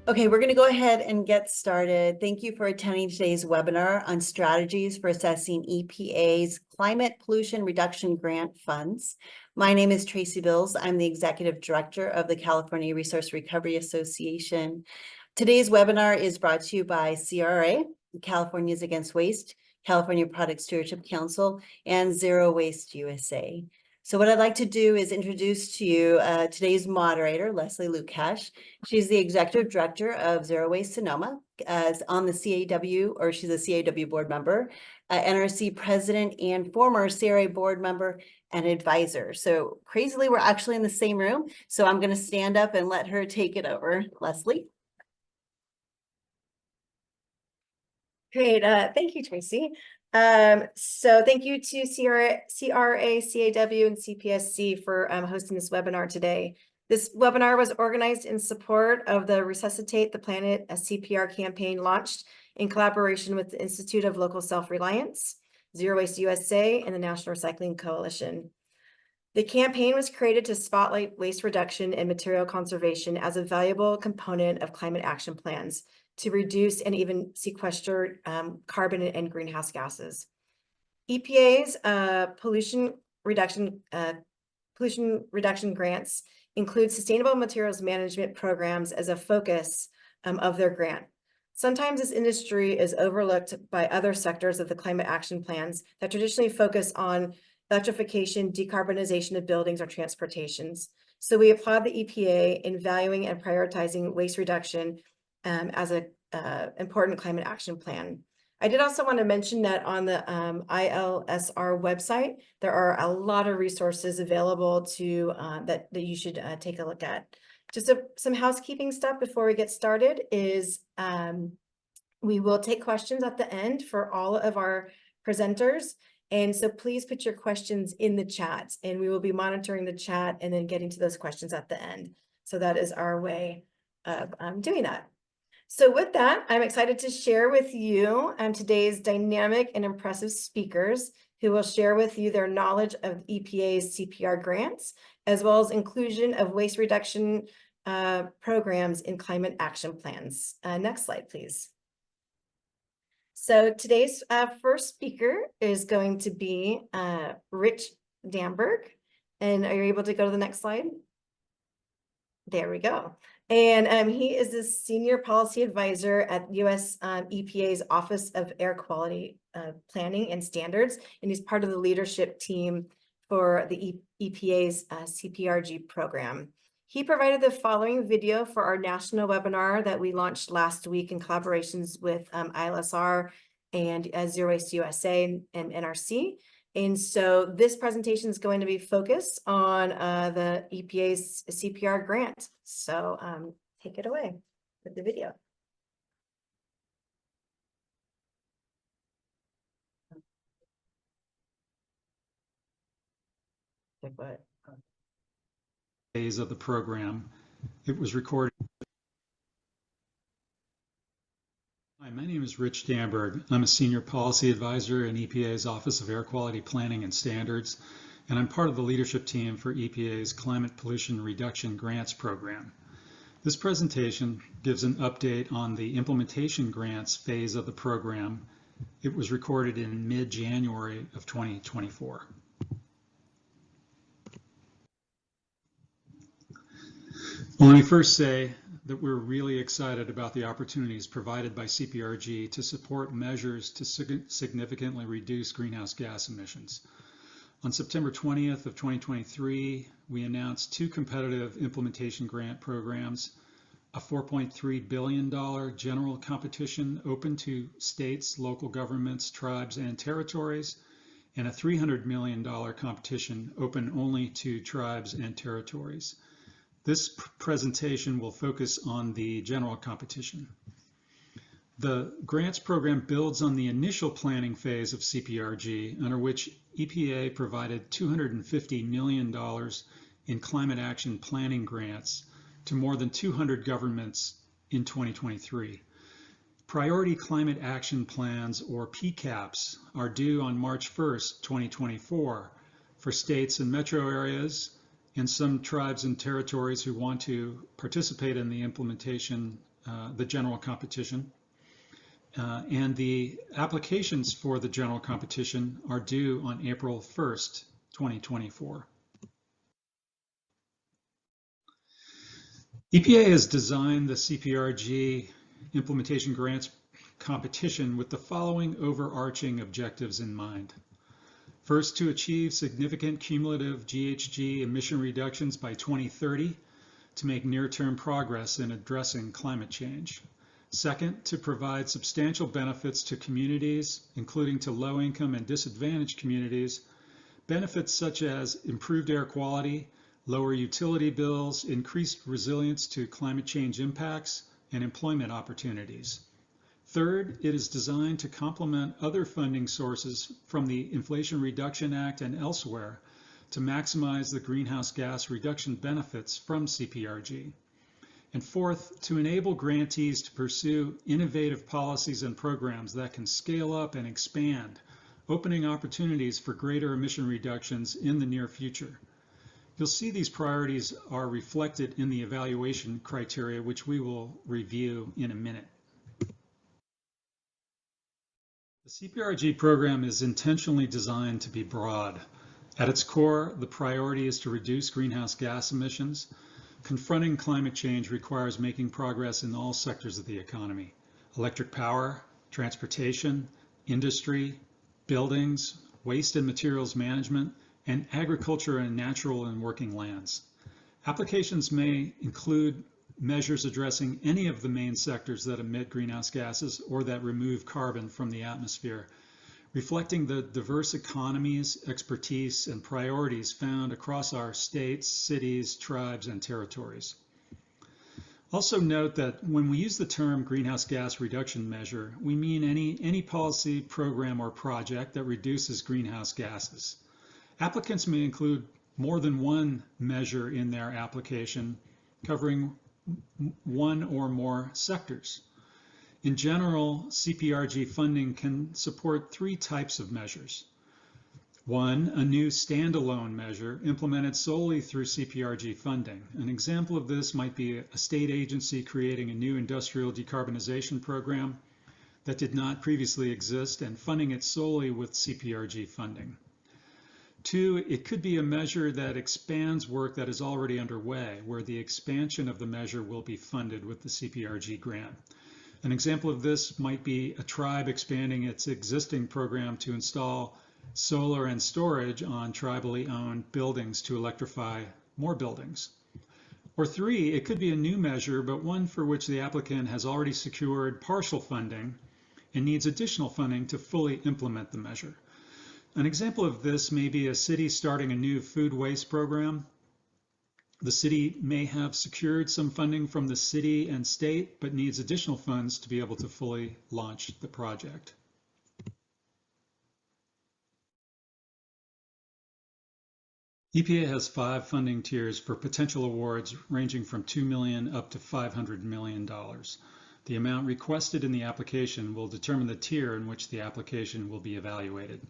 Okay, we're going to go ahead and get started. Thank you for attending today's webinar on strategies for assessing EPA's climate pollution reduction grant funds. My name is Tracy Bills. I'm the Executive Director of the California Resource Recovery Association. Today's webinar is brought to you by CRA, Californians Against Waste, California Product Stewardship Council, and Zero Waste USA. So what I'd like to do is introduce to you today's moderator, Leslie Lukash. She's the Executive Director of Zero Waste Sonoma, on the CAW, or she's a CAW board member, NRC President, and former CRA board member and advisor. So crazily, we're actually in the same room. So I'm going to stand up and let her take it over. Leslie. Great. Thank you, Tracy. So thank you to CRA, CAW, and CPSC for hosting this webinar today. This webinar was organized in support of the Resuscitate the Planet, a CPR campaign launched in collaboration with the Institute of Local Self-Reliance, Zero Waste USA, and the National Recycling Coalition. The campaign was created to spotlight waste reduction and material conservation as a valuable component of climate action plans to reduce and even sequester carbon and greenhouse gases. EPA's pollution reduction grants include sustainable materials management programs as a focus of their grant. Sometimes this industry is overlooked by other sectors of the climate action plans that traditionally focus on electrification, decarbonization of buildings or transportations. So we applaud the EPA in valuing and prioritizing waste reduction as an important climate action plan. I did also want to mention that on the ILSR website, there are a lot of resources available to that you should take a look at. Just some housekeeping stuff before we get started is we will take questions at the end for all of our presenters. And so please put your questions in the chat and we will be monitoring the chat and then getting to those questions at the end. So that is our way of doing that. So with that, I'm excited to share with you today's dynamic and impressive speakers who will share with you their knowledge of EPA's CPR grants, as well as inclusion of waste reduction programs in climate action plans. Next slide, please. So today's first speaker is going to be Rich Damberg. And are you able to go to the next slide? There we go. And he is the Senior Policy Advisor at US EPA's Office of Air Quality Planning and Standards, and he's part of the leadership team for the EPA's CPRG program. He provided the following video for our national webinar that we launched last week in collaborations with ILSR and Zero Waste USA and NRC. And so this presentation is going to be focused on the EPA's CPR grant. So take it away with the video. Phase of the program. It was recorded. Hi, my name is Rich Damberg. I'm a Senior Policy Advisor in EPA's Office of Air Quality Planning and Standards, and I'm part of the leadership team for EPA's Climate Pollution Reduction Grants Program. This presentation gives an update on the implementation grants phase of the program. It was recorded in mid-January of 2024. Well, let me first say that we're really excited about the opportunities provided by CPRG to support measures to significantly reduce greenhouse gas emissions. On September 20th of 2023, we announced two competitive implementation grant programs, a $4.3 billion general competition open to states, local governments, tribes, and territories, and a $300 million competition open only to tribes and territories. This presentation will focus on the general competition. The grants program builds on the initial planning phase of CPRG, under which EPA provided $250 million in climate action planning grants to more than 200 governments in 2023. Priority Climate Action Plans, or PCAPs, are due on March 1st, 2024 for states and metro areas and some tribes and territories who want to participate in the implementation the general competition. And the applications for the general competition are due on April 1st, 2024. EPA has designed the CPRG implementation grants competition with the following overarching objectives in mind. First, to achieve significant cumulative GHG emission reductions by 2030 to make near-term progress in addressing climate change. Second, to provide substantial benefits to communities, including to low-income and disadvantaged communities, benefits such as improved air quality, lower utility bills, increased resilience to climate change impacts, and employment opportunities. Third, it is designed to complement other funding sources from the Inflation Reduction Act and elsewhere to maximize the greenhouse gas reduction benefits from CPRG. And fourth, to enable grantees to pursue innovative policies and programs that can scale up and expand, opening opportunities for greater emission reductions in the near future. You'll see these priorities are reflected in the evaluation criteria, which we will review in a minute. The CPRG program is intentionally designed to be broad. At its core, the priority is to reduce greenhouse gas emissions. Confronting climate change requires making progress in all sectors of the economy: electric power, transportation, industry, buildings, waste and materials management, and agriculture and natural and working lands. Applications may include measures addressing any of the main sectors that emit greenhouse gases or that remove carbon from the atmosphere, reflecting the diverse economies, expertise, and priorities found across our states, cities, tribes, and territories. Also note that when we use the term greenhouse gas reduction measure, we mean any policy, program, or project that reduces greenhouse gases. Applicants may include more than one measure in their application, covering one or more sectors. In general, CPRG funding can support three types of measures. One, a new standalone measure implemented solely through CPRG funding. An example of this might be a state agency creating a new industrial decarbonization program that did not previously exist and funding it solely with CPRG funding. Two, it could be a measure that expands work that is already underway, where the expansion of the measure will be funded with the CPRG grant. An example of this might be a tribe expanding its existing program to install solar and storage on tribally owned buildings to electrify more buildings. Or three, it could be a new measure, but one for which the applicant has already secured partial funding and needs additional funding to fully implement the measure. An example of this may be a city starting a new food waste program. The city may have secured some funding from the city and state, but needs additional funds to be able to fully launch the project. EPA has 5 funding tiers for potential awards ranging from $2 million up to $500 million. The amount requested in the application will determine the tier in which the application will be evaluated.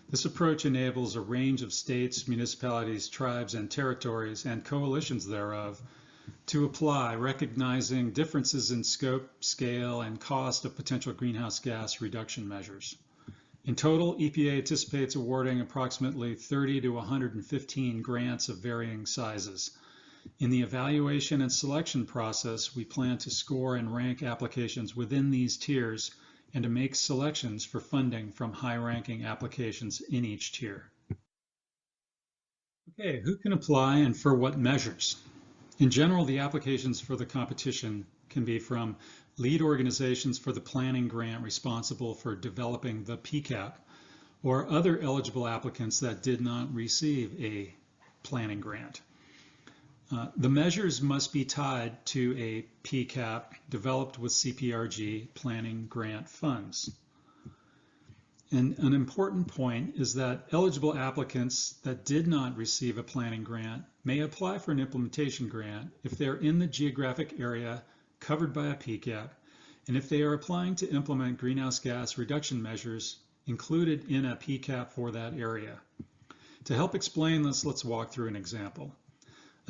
This approach enables a range of states, municipalities, tribes, and territories, and coalitions thereof, to apply, recognizing differences in scope, scale, and cost of potential greenhouse gas reduction measures. In total, EPA anticipates awarding approximately 30 to 115 grants of varying sizes. In the evaluation and selection process, we plan to score and rank applications within these tiers and to make selections for funding from high-ranking applications in each tier. Okay, who can apply and for what measures? In general, the applications for the competition can be from lead organizations for the planning grant responsible for developing the PCAP, or other eligible applicants that did not receive a planning grant. The measures must be tied to a PCAP developed with CPRG planning grant funds. And an important point is that eligible applicants that did not receive a planning grant may apply for an implementation grant if they're in the geographic area covered by a PCAP, and if they are applying to implement greenhouse gas reduction measures included in a PCAP for that area. To help explain this, let's walk through an example.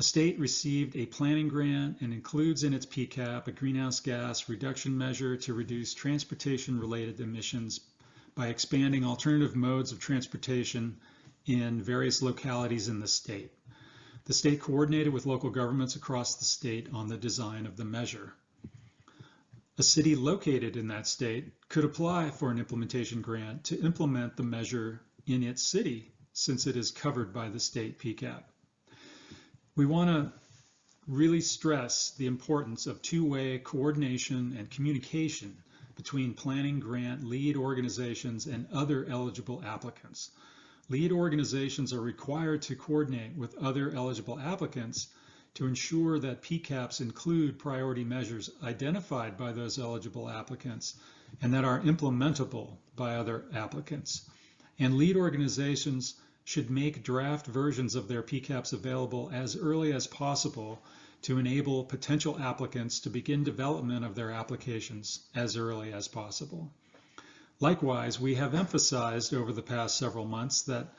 A state received a planning grant and includes in its PCAP a greenhouse gas reduction measure to reduce transportation-related emissions by expanding alternative modes of transportation in various localities in the state. The state coordinated with local governments across the state on the design of the measure. A city located in that state could apply for an implementation grant to implement the measure in its city, since it is covered by the state PCAP. We want to really stress the importance of two-way coordination and communication between planning grant lead organizations and other eligible applicants. Lead organizations are required to coordinate with other eligible applicants to ensure that PCAPs include priority measures identified by those eligible applicants and that are implementable by other applicants. And lead organizations should make draft versions of their PCAPs available as early as possible to enable potential applicants to begin development of their applications as early as possible. Likewise, we have emphasized over the past several months that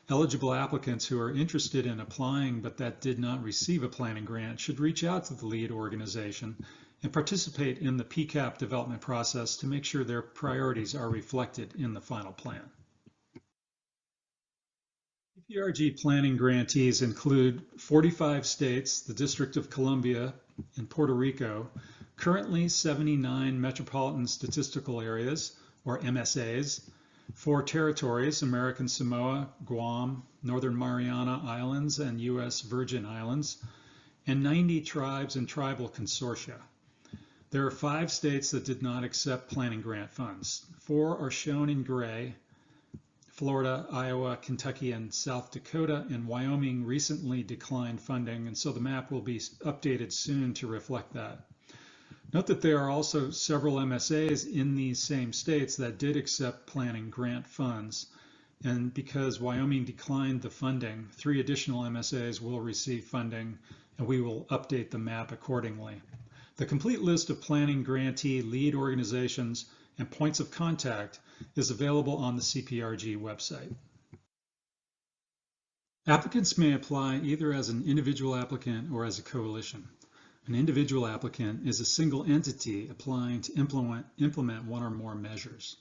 eligible applicants who are interested in applying but that did not receive a planning grant should reach out to the lead organization and participate in the PCAP development process to make sure their priorities are reflected in the final plan. CPRG planning grantees include 45 states, the District of Columbia, and Puerto Rico, currently 79 metropolitan statistical areas, or MSAs, 4 territories, American Samoa, Guam, Northern Mariana Islands, and U.S. Virgin Islands, and 90 tribes and tribal consortia. There are 5 states that did not accept planning grant funds. 4 are shown in gray: Florida, Iowa, Kentucky, and South Dakota, and Wyoming recently declined funding, and so the map will be updated soon to reflect that. Note that there are also several MSAs in these same states that did accept planning grant funds, and because Wyoming declined the funding, 3 additional MSAs will receive funding, and we will update the map accordingly. The complete list of planning grantee lead organizations and points of contact is available on the CPRG website. Applicants may apply either as an individual applicant or as a coalition. An individual applicant is a single entity applying to implement one or more measures.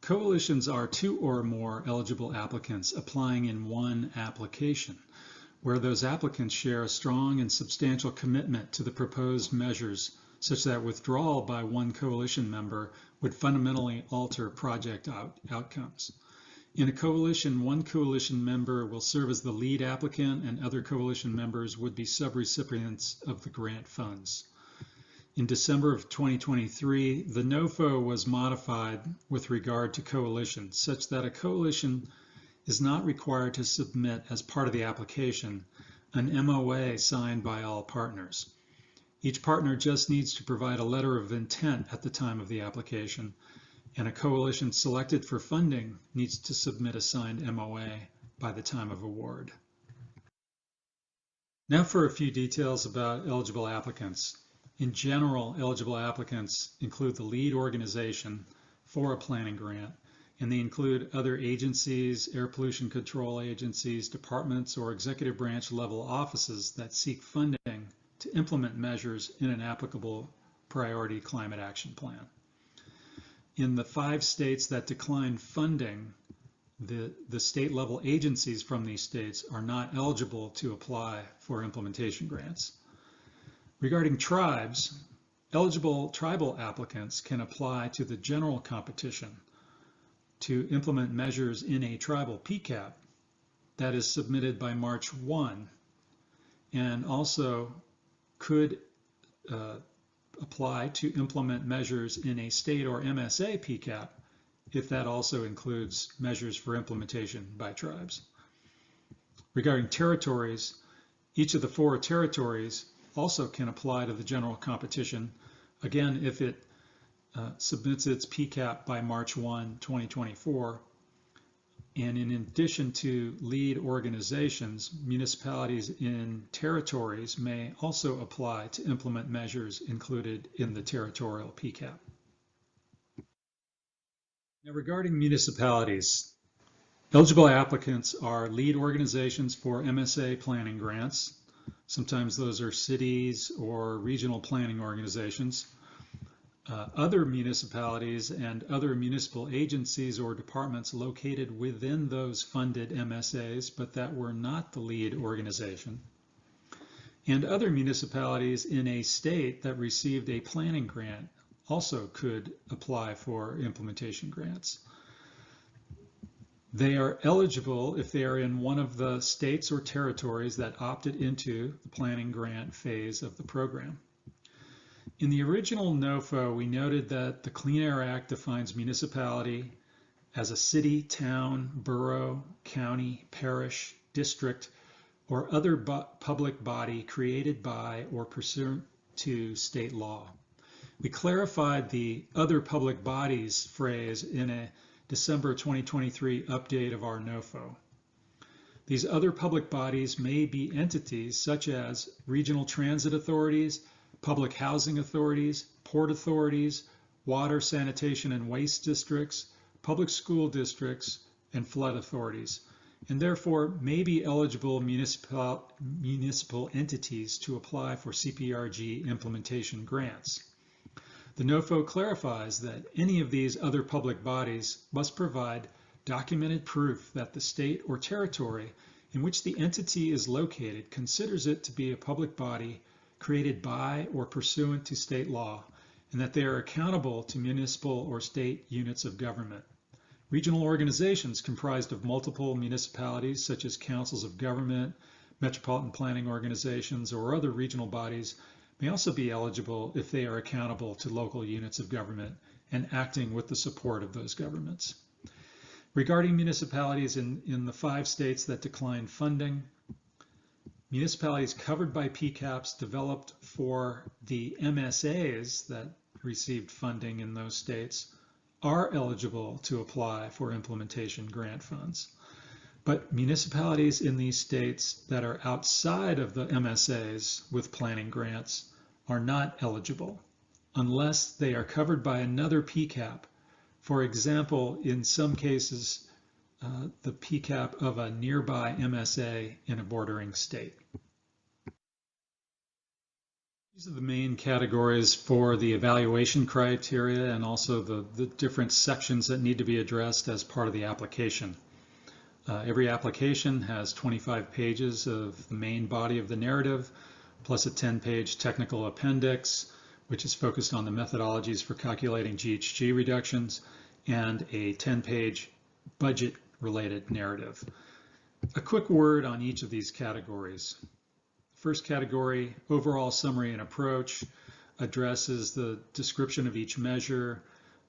Coalitions are 2 or more eligible applicants applying in one application, where those applicants share a strong and substantial commitment to the proposed measures, such that withdrawal by one coalition member would fundamentally alter project outcomes. In a coalition, one coalition member will serve as the lead applicant and other coalition members would be subrecipients of the grant funds. In December of 2023, the NOFO was modified with regard to coalitions, such that a coalition is not required to submit as part of the application an MOA signed by all partners. Each partner just needs to provide a letter of intent at the time of the application, and a coalition selected for funding needs to submit a signed MOA by the time of award. Now for a few details about eligible applicants. In general, eligible applicants include the lead organization for a planning grant, and they include other agencies, air pollution control agencies, departments, or executive branch level offices that seek funding to implement measures in an applicable priority climate action plan. In the 5 states that declined funding, the state level agencies from these states are not eligible to apply for implementation grants. Regarding tribes, eligible tribal applicants can apply to the general competition to implement measures in a tribal PCAP that is submitted by March 1, and also could apply to implement measures in a state or MSA PCAP if that also includes measures for implementation by tribes. Regarding territories, each of the 4 territories also can apply to the general competition, again, if it submits its PCAP by March 1, 2024. And in addition to lead organizations, municipalities in territories may also apply to implement measures included in the territorial PCAP. Now, regarding municipalities, eligible applicants are lead organizations for MSA planning grants, Sometimes those are cities or regional planning organizations. Other municipalities and other municipal agencies or departments located within those funded MSAs, but that were not the lead organization. And other municipalities in a state that received a planning grant also could apply for implementation grants. They are eligible if they are in one of the states or territories that opted into the planning grant phase of the program. In the original NOFO, we noted that the Clean Air Act defines municipality as a city, town, borough, county, parish, district, or other public body created by or pursuant to state law. We clarified the other public bodies phrase in a December 2023 update of our NOFO. These other public bodies may be entities such as regional transit authorities, public housing authorities, port authorities, water, sanitation, and waste districts, public school districts, and flood authorities, and therefore may be eligible municipal entities to apply for CPRG implementation grants. The NOFO clarifies that any of these other public bodies must provide documented proof that the state or territory in which the entity is located considers it to be a public body created by or pursuant to state law, and that they are accountable to municipal or state units of government. Regional organizations comprised of multiple municipalities, such as councils of government, metropolitan planning organizations, or other regional bodies, may also be eligible if they are accountable to local units of government and acting with the support of those governments. Regarding municipalities in the 5 states that declined funding, municipalities covered by PCAPs developed for the MSAs that received funding in those states are eligible to apply for implementation grant funds. But municipalities in these states that are outside of the MSAs with planning grants are not eligible unless they are covered by another PCAP. For example, in some cases, the PCAP of a nearby MSA in a bordering state. These are the main categories for the evaluation criteria and also the different sections that need to be addressed as part of the application. Every application has 25 pages of the main body of the narrative, plus a 10-page technical appendix, which is focused on the methodologies for calculating GHG reductions, and a 10-page budget-related narrative. A quick word on each of these categories. First category, overall summary and approach, addresses the description of each measure,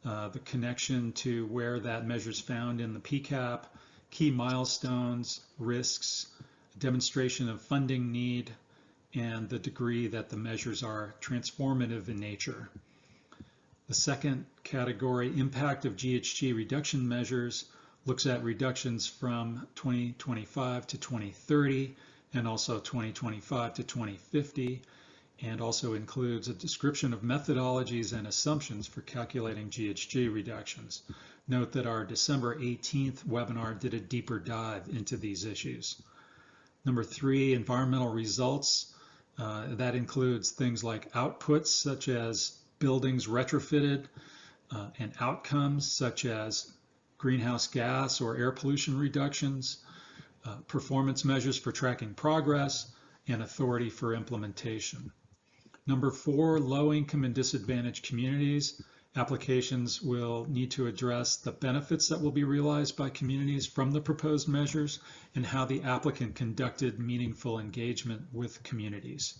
the connection to where that measure is found in the PCAP, key milestones, risks, demonstration of funding need, and the degree that the measures are transformative in nature. The second category, impact of GHG reduction measures, looks at reductions from 2025 to 2030 and also 2025 to 2050, and also includes a description of methodologies and assumptions for calculating GHG reductions. Note that our December 18th webinar did a deeper dive into these issues. Number 3, environmental results. That includes things like outputs such as buildings retrofitted and outcomes such as greenhouse gas or air pollution reductions, performance measures for tracking progress, and authority for implementation. Number 4, low income and disadvantaged communities. Applications will need to address the benefits that will be realized by communities from the proposed measures and how the applicant conducted meaningful engagement with communities.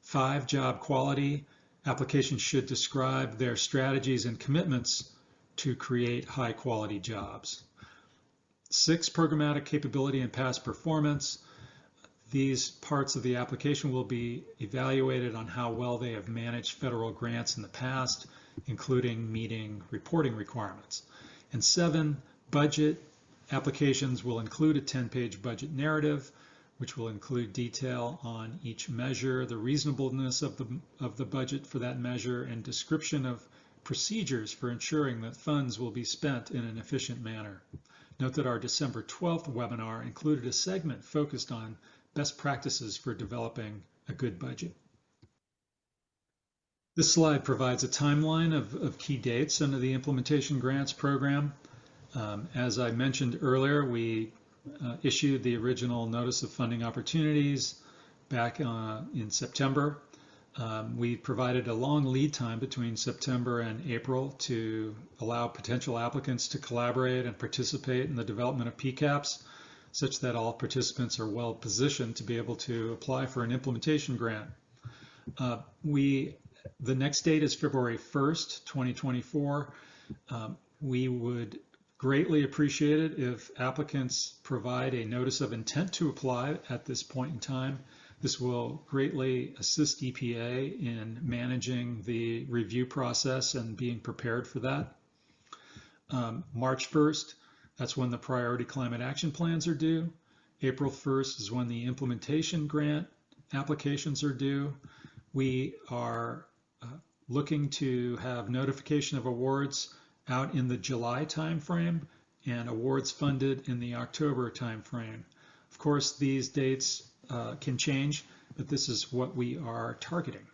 5, job quality. Applications should describe their strategies and commitments to create high quality jobs. 6, programmatic capability and past performance. These parts of the application will be evaluated on how well they have managed federal grants in the past, including meeting reporting requirements. And 7, budget. Applications will include a 10-page budget narrative, which will include detail on each measure, the reasonableness of the budget for that measure, and description of procedures for ensuring that funds will be spent in an efficient manner. Note that our December 12th webinar included a segment focused on best practices for developing a good budget. This slide provides a timeline of key dates under the Implementation Grants Program. As I mentioned earlier, we issued the original Notice of Funding Opportunities back in September. We provided a long lead time between September and April to allow potential applicants to collaborate and participate in the development of PCAPs, such that all participants are well positioned to be able to apply for an implementation grant. The next date is February 1st, 2024. We would greatly appreciate it if applicants provide a notice of intent to apply at this point in time. This will greatly assist EPA in managing the review process and being prepared for that. March 1st, that's when the priority climate action plans are due. April 1st is when the implementation grant applications are due. We are looking to have notification of awards out in the July timeframe and awards funded in the October timeframe. Of course, these dates can change, but this is what we are targeting.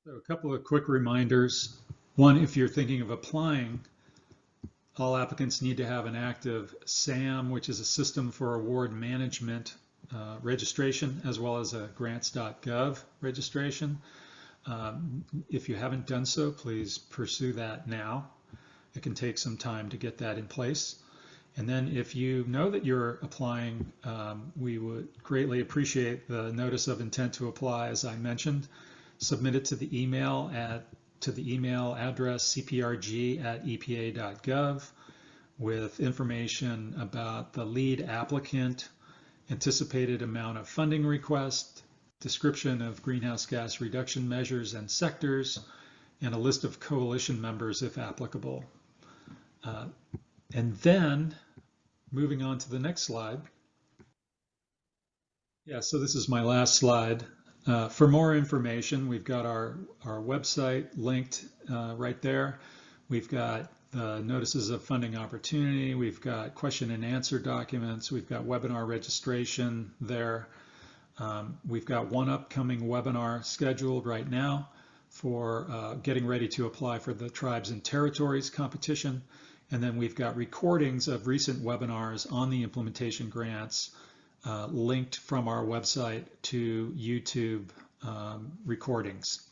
So a couple of quick reminders. One, if you're thinking of applying, all applicants need to have an active SAM, which is a System for Award Management registration, as well as a grants.gov registration. If you haven't done so, please pursue that now. It can take some time to get that in place. And then if you know that you're applying, we would greatly appreciate the notice of intent to apply, as I mentioned. Submit it to the email address cprg@epa.gov with information about the lead applicant, anticipated amount of funding request, description of greenhouse gas reduction measures and sectors, and a list of coalition members if applicable. And then moving on to the next slide. Yeah, so this is my last slide. For more information, we've got our website linked right there. We've got the notices of funding opportunity. We've got question and answer documents. We've got webinar registration there. We've got one upcoming webinar scheduled right now for getting ready to apply for the Tribes and Territories competition. And then we've got recordings of recent webinars on the implementation grants linked from our website to YouTube recordings.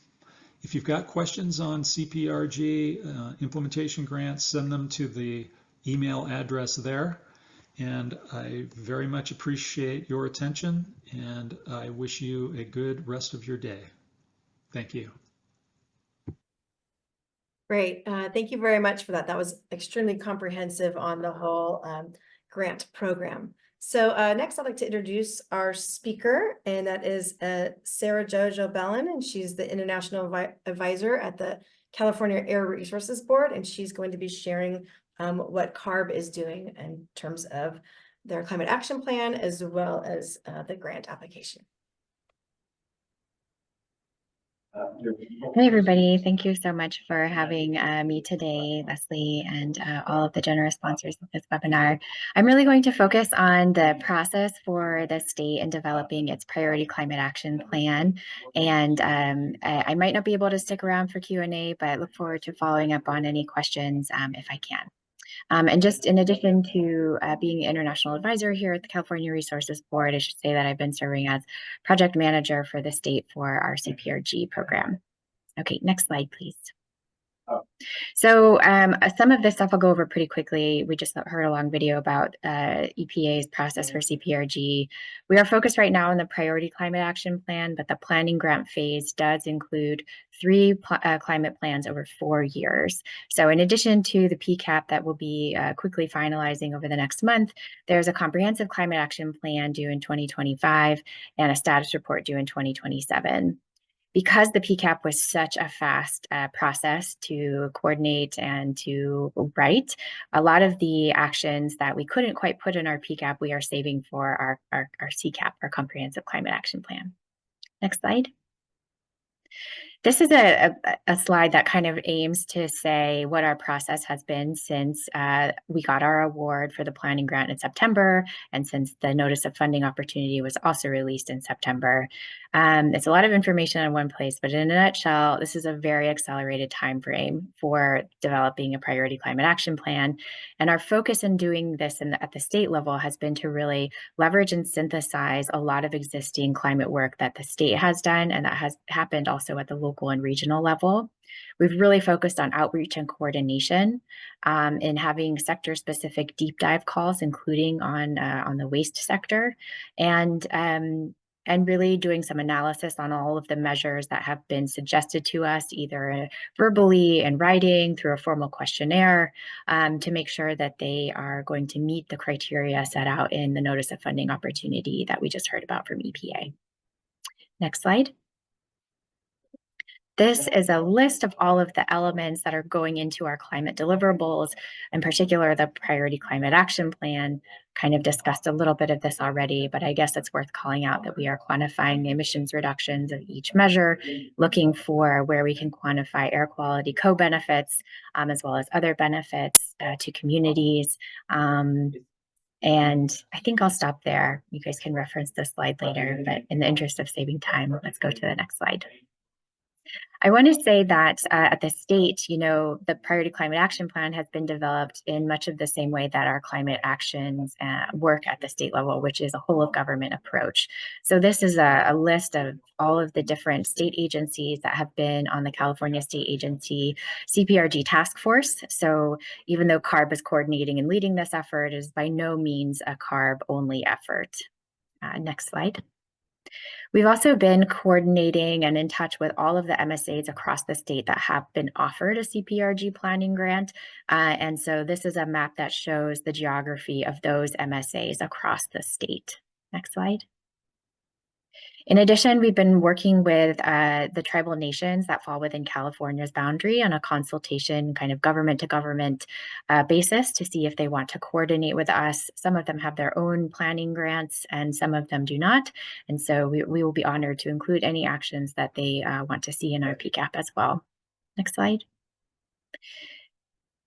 If you've got questions on CPRG implementation grants, send them to the email address there. And I very much appreciate your attention, and I wish you a good rest of your day. Thank you. Great. Thank you very much for that. That was extremely comprehensive on the whole grant program. So next I'd like to introduce our speaker, and that is Sarah Jojo Bellin, and she's the International Advisor at the California Air Resources Board, and she's going to be sharing what CARB is doing in terms of their climate action plan, as well as the grant application. Hey everybody, thank you so much for having me today, Leslie, and all of the generous sponsors of this webinar. I'm really going to focus on the process for the state in developing its priority climate action plan. And I might not be able to stick around for Q&A, but I look forward to following up on any questions if I can. And just in addition to being the international advisor here at the California Resources Board, I should say that I've been serving as project manager for the state for our CPRG program. Okay, next slide, please. So some of this stuff I'll go over pretty quickly. We just heard a long video about EPA's process for CPRG. We are focused right now on the priority climate action plan, but the planning grant phase does include 3 climate plans over 4 years. So in addition to the PCAP that will be quickly finalizing over the next month, there's a comprehensive climate action plan due in 2025 and a status report due in 2027. Because the PCAP was such a fast process to coordinate and to write, a lot of the actions that we couldn't quite put in our PCAP, we are saving for our CCAP, our Comprehensive Climate Action Plan. Next slide. This is a slide that kind of aims to say what our process has been since we got our award for the planning grant in September, and since the notice of funding opportunity was also released in September. It's a lot of information in one place, but in a nutshell, this is a very accelerated time frame for developing a priority climate action plan. And our focus in doing this at the state level has been to really leverage and synthesize a lot of existing climate work that the state has done, and that has happened also at the local and regional level. We've really focused on outreach and coordination, in having sector-specific deep dive calls, including on the waste sector, and really doing some analysis on all of the measures that have been suggested to us, either verbally in writing, through a formal questionnaire, to make sure that they are going to meet the criteria set out in the notice of funding opportunity that we just heard about from EPA. Next slide. This is a list of all of the elements that are going into our climate deliverables, in particular the Priority Climate Action Plan. Kind of discussed a little bit of this already, but I guess it's worth calling out that we are quantifying the emissions reductions of each measure, looking for where we can quantify air quality co-benefits, as well as other benefits to communities. And I think I'll stop there. You guys can reference this slide later, but in the interest of saving time, let's go to the next slide. I want to say that at the state, the Priority Climate Action Plan has been developed in much of the same way that our climate actions work at the state level, which is a whole of government approach. So this is a list of all of the different state agencies that have been on the California State Agency CPRG task force. So even though CARB is coordinating and leading this effort, it is by no means a CARB only effort. Next slide. We've also been coordinating and in touch with all of the MSAs across the state that have been offered a CPRG planning grant. And so this is a map that shows the geography of those MSAs across the state. Next slide. In addition, we've been working with the tribal nations that fall within California's boundary on a consultation kind of government to government basis to see if they want to coordinate with us. Some of them have their own planning grants and some of them do not. And so we will be honored to include any actions that they want to see in our PCAP as well. Next slide.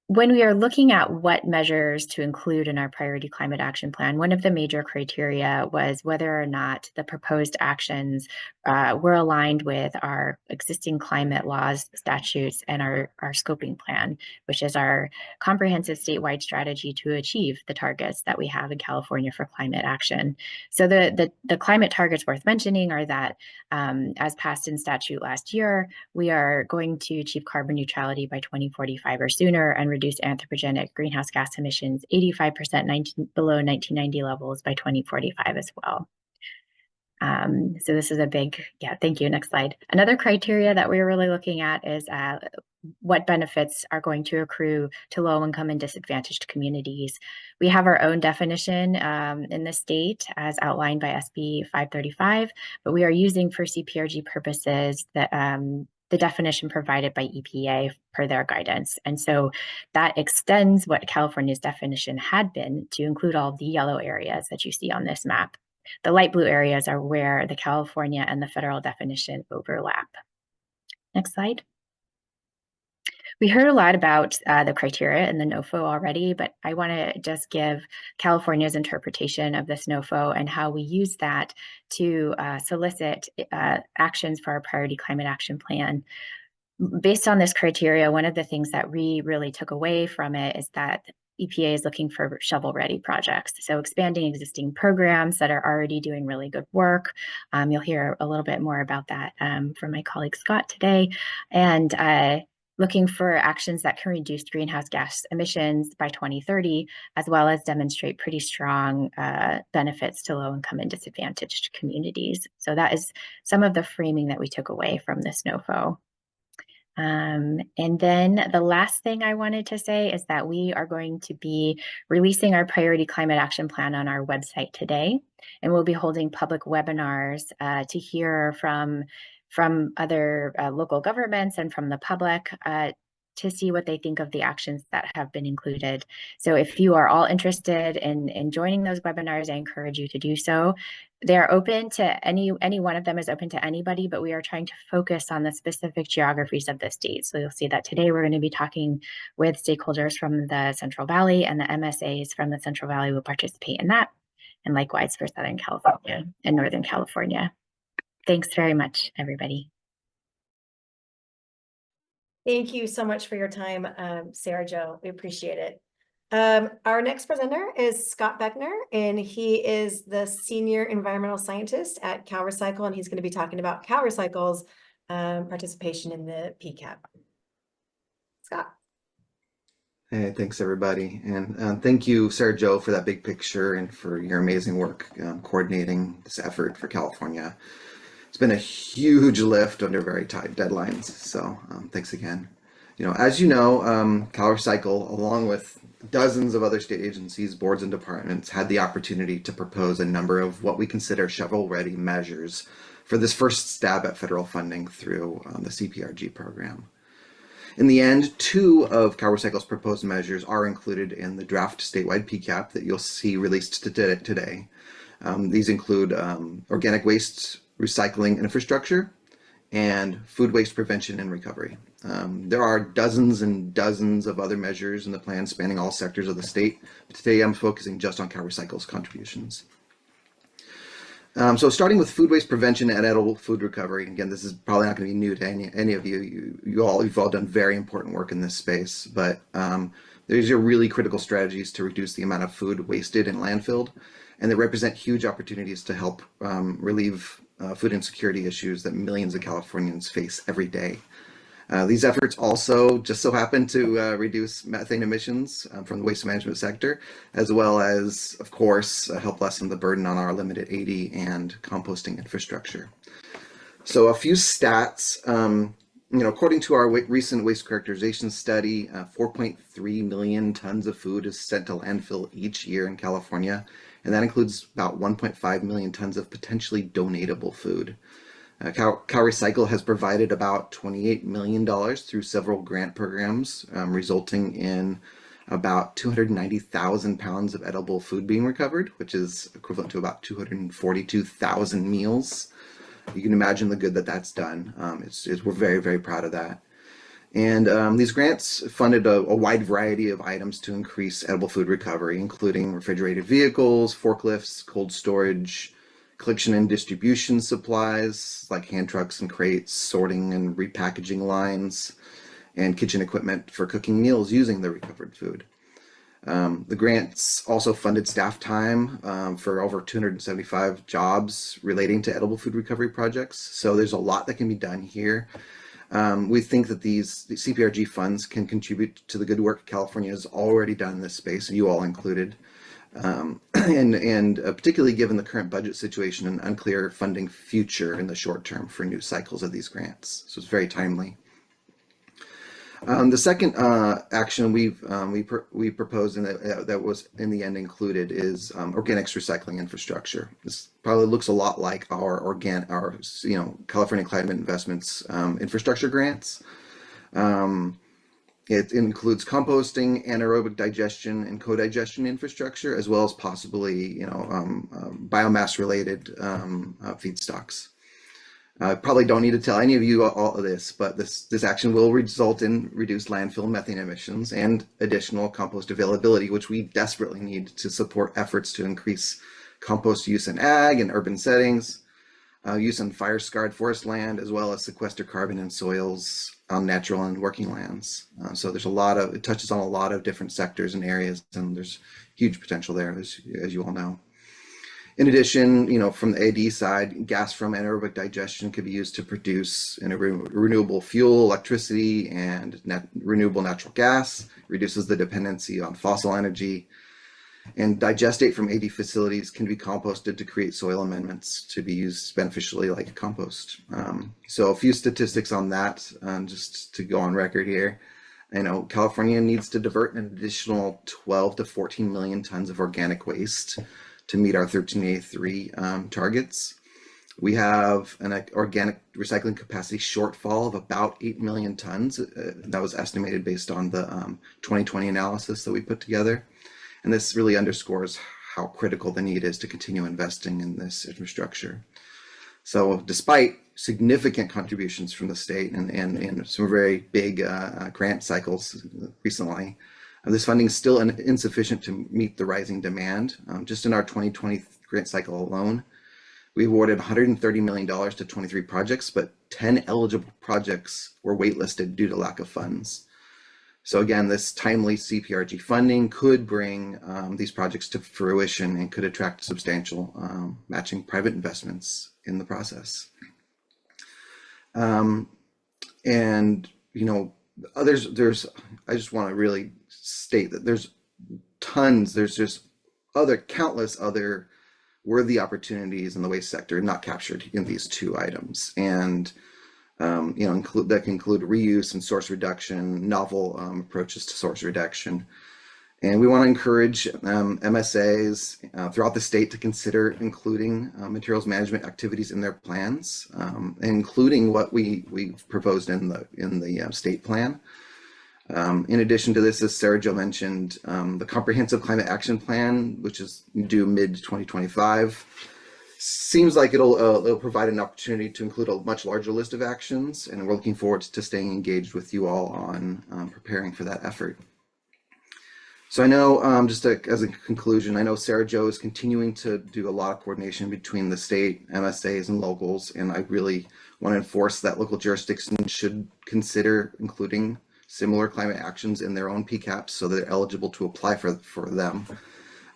When we are looking at what measures to include in our Priority Climate Action Plan, one of the major criteria was whether or not the proposed actions were aligned with our existing climate laws, statutes, and our scoping plan, which is our comprehensive statewide strategy to achieve the targets that we have in California for climate action. So the climate targets worth mentioning are that, as passed in statute last year, we are going to achieve carbon neutrality by 2045 or sooner and reduce anthropogenic greenhouse gas emissions 85% below 1990 levels by 2045 as well. So this is a big, thank you. Next slide. Another criteria that we're really looking at is what benefits are going to accrue to low-income and disadvantaged communities. We have our own definition in the state as outlined by SB 535, but we are using for CPRG purposes the definition provided by EPA per their guidance. And so that extends what California's definition had been to include all the yellow areas that you see on this map. The light blue areas are where the California and the federal definition overlap. Next slide. We heard a lot about the criteria in the NOFO already, but I want to just give California's interpretation of this NOFO and how we use that to solicit actions for our Priority Climate Action Plan. Based on this criteria, one of the things that we really took away from it is that EPA is looking for shovel-ready projects. So expanding existing programs that are already doing really good work. You'll hear a little bit more about that from my colleague Scott today. And looking for actions that can reduce greenhouse gas emissions by 2030, as well as demonstrate pretty strong benefits to low-income and disadvantaged communities. So that is some of the framing that we took away from this NOFO. And then the last thing I wanted to say is that we are going to be releasing our Priority Climate Action Plan on our website today, and we'll be holding public webinars to hear from other local governments and from the public to see what they think of the actions that have been included. So if you are all interested in joining those webinars, I encourage you to do so. They are open to any one of them is open to anybody, but we are trying to focus on the specific geographies of the state. So you'll see that today we're going to be talking with stakeholders from the Central Valley, and the MSAs from the Central Valley will participate in that. And likewise for Southern California and Northern California. Thanks very much, everybody. Thank you so much for your time, Sarah Jo. We appreciate it. Our next presenter is Scott Beckner, and he is the Senior Environmental Scientist at CalRecycle, and he's going to be talking about CalRecycle's participation in the PCAP. Scott. Hey, thanks everybody. And thank you, Sarah Jo, for that big picture and for your amazing work coordinating this effort for California. It's been a huge lift under very tight deadlines. So thanks again. As you know, CalRecycle, along with dozens of other state agencies, boards, and departments, had the opportunity to propose a number of what we consider shovel-ready measures for this first stab at federal funding through the CPRG program. In the end, 2 of CalRecycle's proposed measures are included in the draft statewide PCAP that you'll see released today. These include organic waste recycling infrastructure and food waste prevention and recovery. There are dozens and dozens of other measures in the plan spanning all sectors of the state, but today I'm focusing just on CalRecycle's contributions. So starting with food waste prevention and edible food recovery, again, this is probably not going to be new to any of you. You've all done very important work in this space, but these are really critical strategies to reduce the amount of food wasted and landfilled, and they represent huge opportunities to help relieve food insecurity issues that millions of Californians face every day. These efforts also just so happen to reduce methane emissions from the waste management sector, as well as, of course, help lessen the burden on our limited 80 and composting infrastructure. So a few stats, according to our recent waste characterization study, 4.3 million tons of food is sent to landfill each year in California, and that includes about 1.5 million tons of potentially donatable food. CalRecycle has provided about $28 million through several grant programs, resulting in about 290,000 pounds of edible food being recovered, which is equivalent to about 242,000 meals. You can imagine the good that that's done. We're very, very proud of that. And these grants funded a wide variety of items to increase edible food recovery, including refrigerated vehicles, forklifts, cold storage, collection and distribution supplies like hand trucks and crates, sorting and repackaging lines, and kitchen equipment for cooking meals using the recovered food. The grants also funded staff time for over 275 jobs relating to edible food recovery projects. So there's a lot that can be done here. We think that the CPRG funds can contribute to the good work California has already done in this space, you all included. And particularly given the current budget situation and unclear funding future in the short term for new cycles of these grants. So it's very timely. The second action we proposed and that was in the end included is organics recycling infrastructure. This probably looks a lot like our California Climate Investments infrastructure grants. It includes composting, anaerobic digestion, and co-digestion infrastructure, as well as possibly, biomass-related feedstocks. I probably don't need to tell any of you all of this, but this action will result in reduced landfill methane emissions and additional compost availability, which we desperately need to support efforts to increase compost use in ag and urban settings, use on fire-scarred forest land, as well as sequester carbon in soils on natural and working lands. So there's it touches on a lot of different sectors and areas, and there's huge potential there, as you all know. In addition, from the AD side, gas from anaerobic digestion could be used to produce renewable fuel, electricity, and renewable natural gas, reduces the dependency on fossil energy. And digestate from AD facilities can be composted to create soil amendments to be used beneficially like compost. So a few statistics on that, just to go on record here. California needs to divert an additional 12 to 14 million tons of organic waste to meet our 1383 targets. We have an organic recycling capacity shortfall of about 8 million tons. That was estimated based on the 2020 analysis that we put together. And this really underscores how critical the need is to continue investing in this infrastructure. So despite significant contributions from the state and some very big grant cycles recently, this funding is still insufficient to meet the rising demand. Just in our 2020 grant cycle alone, we awarded $130 million to 23 projects, but 10 eligible projects were waitlisted due to lack of funds. So again, this timely CPRG funding could bring these projects to fruition and could attract substantial matching private investments in the process. And you know, I just want to really state that there's just countless other worthy opportunities in the waste sector not captured in these two items, and you know, that can include reuse and source reduction, novel approaches to source reduction. And we want to encourage MSAs throughout the state to consider including materials management activities in their plans, including what we've proposed in the state plan. In addition to this, as Sarah Jo mentioned, the Comprehensive Climate Action Plan, which is due mid-2025, seems like it'll provide an opportunity to include a much larger list of actions, and we're looking forward to staying engaged with you all on preparing for that effort. So I know, as a conclusion, I know Sarah Jo is continuing to do a lot of coordination between the state, MSAs, and locals, and I really want to enforce that local jurisdictions should consider including similar climate actions in their own PCAPs so they're eligible to apply for them.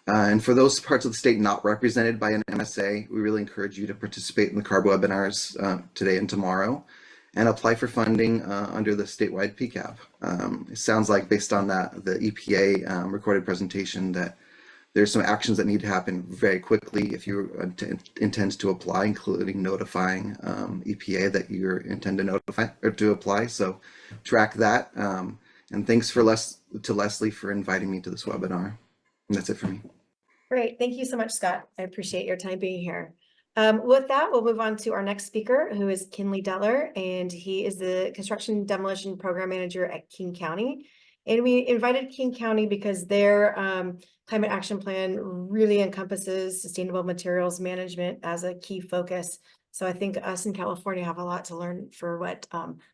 And for those parts of the state not represented by an MSA, we really encourage you to participate in the CARB webinars today and tomorrow and apply for funding under the statewide PCAP. It sounds like, based on the EPA recorded presentation, that there's some actions that need to happen very quickly if you intend to apply, including notifying EPA that you intend to notify or to apply. So track that. And thanks to Leslie for inviting me to this webinar. And that's it for me. Great. Thank you so much, Scott. I appreciate your time being here. With that, we'll move on to our next speaker, who is Kinley Deller, and he is the Construction Demolition Program Manager at King County. And we invited King County because their climate action plan really encompasses sustainable materials management as a key focus. So I think us in California have a lot to learn for what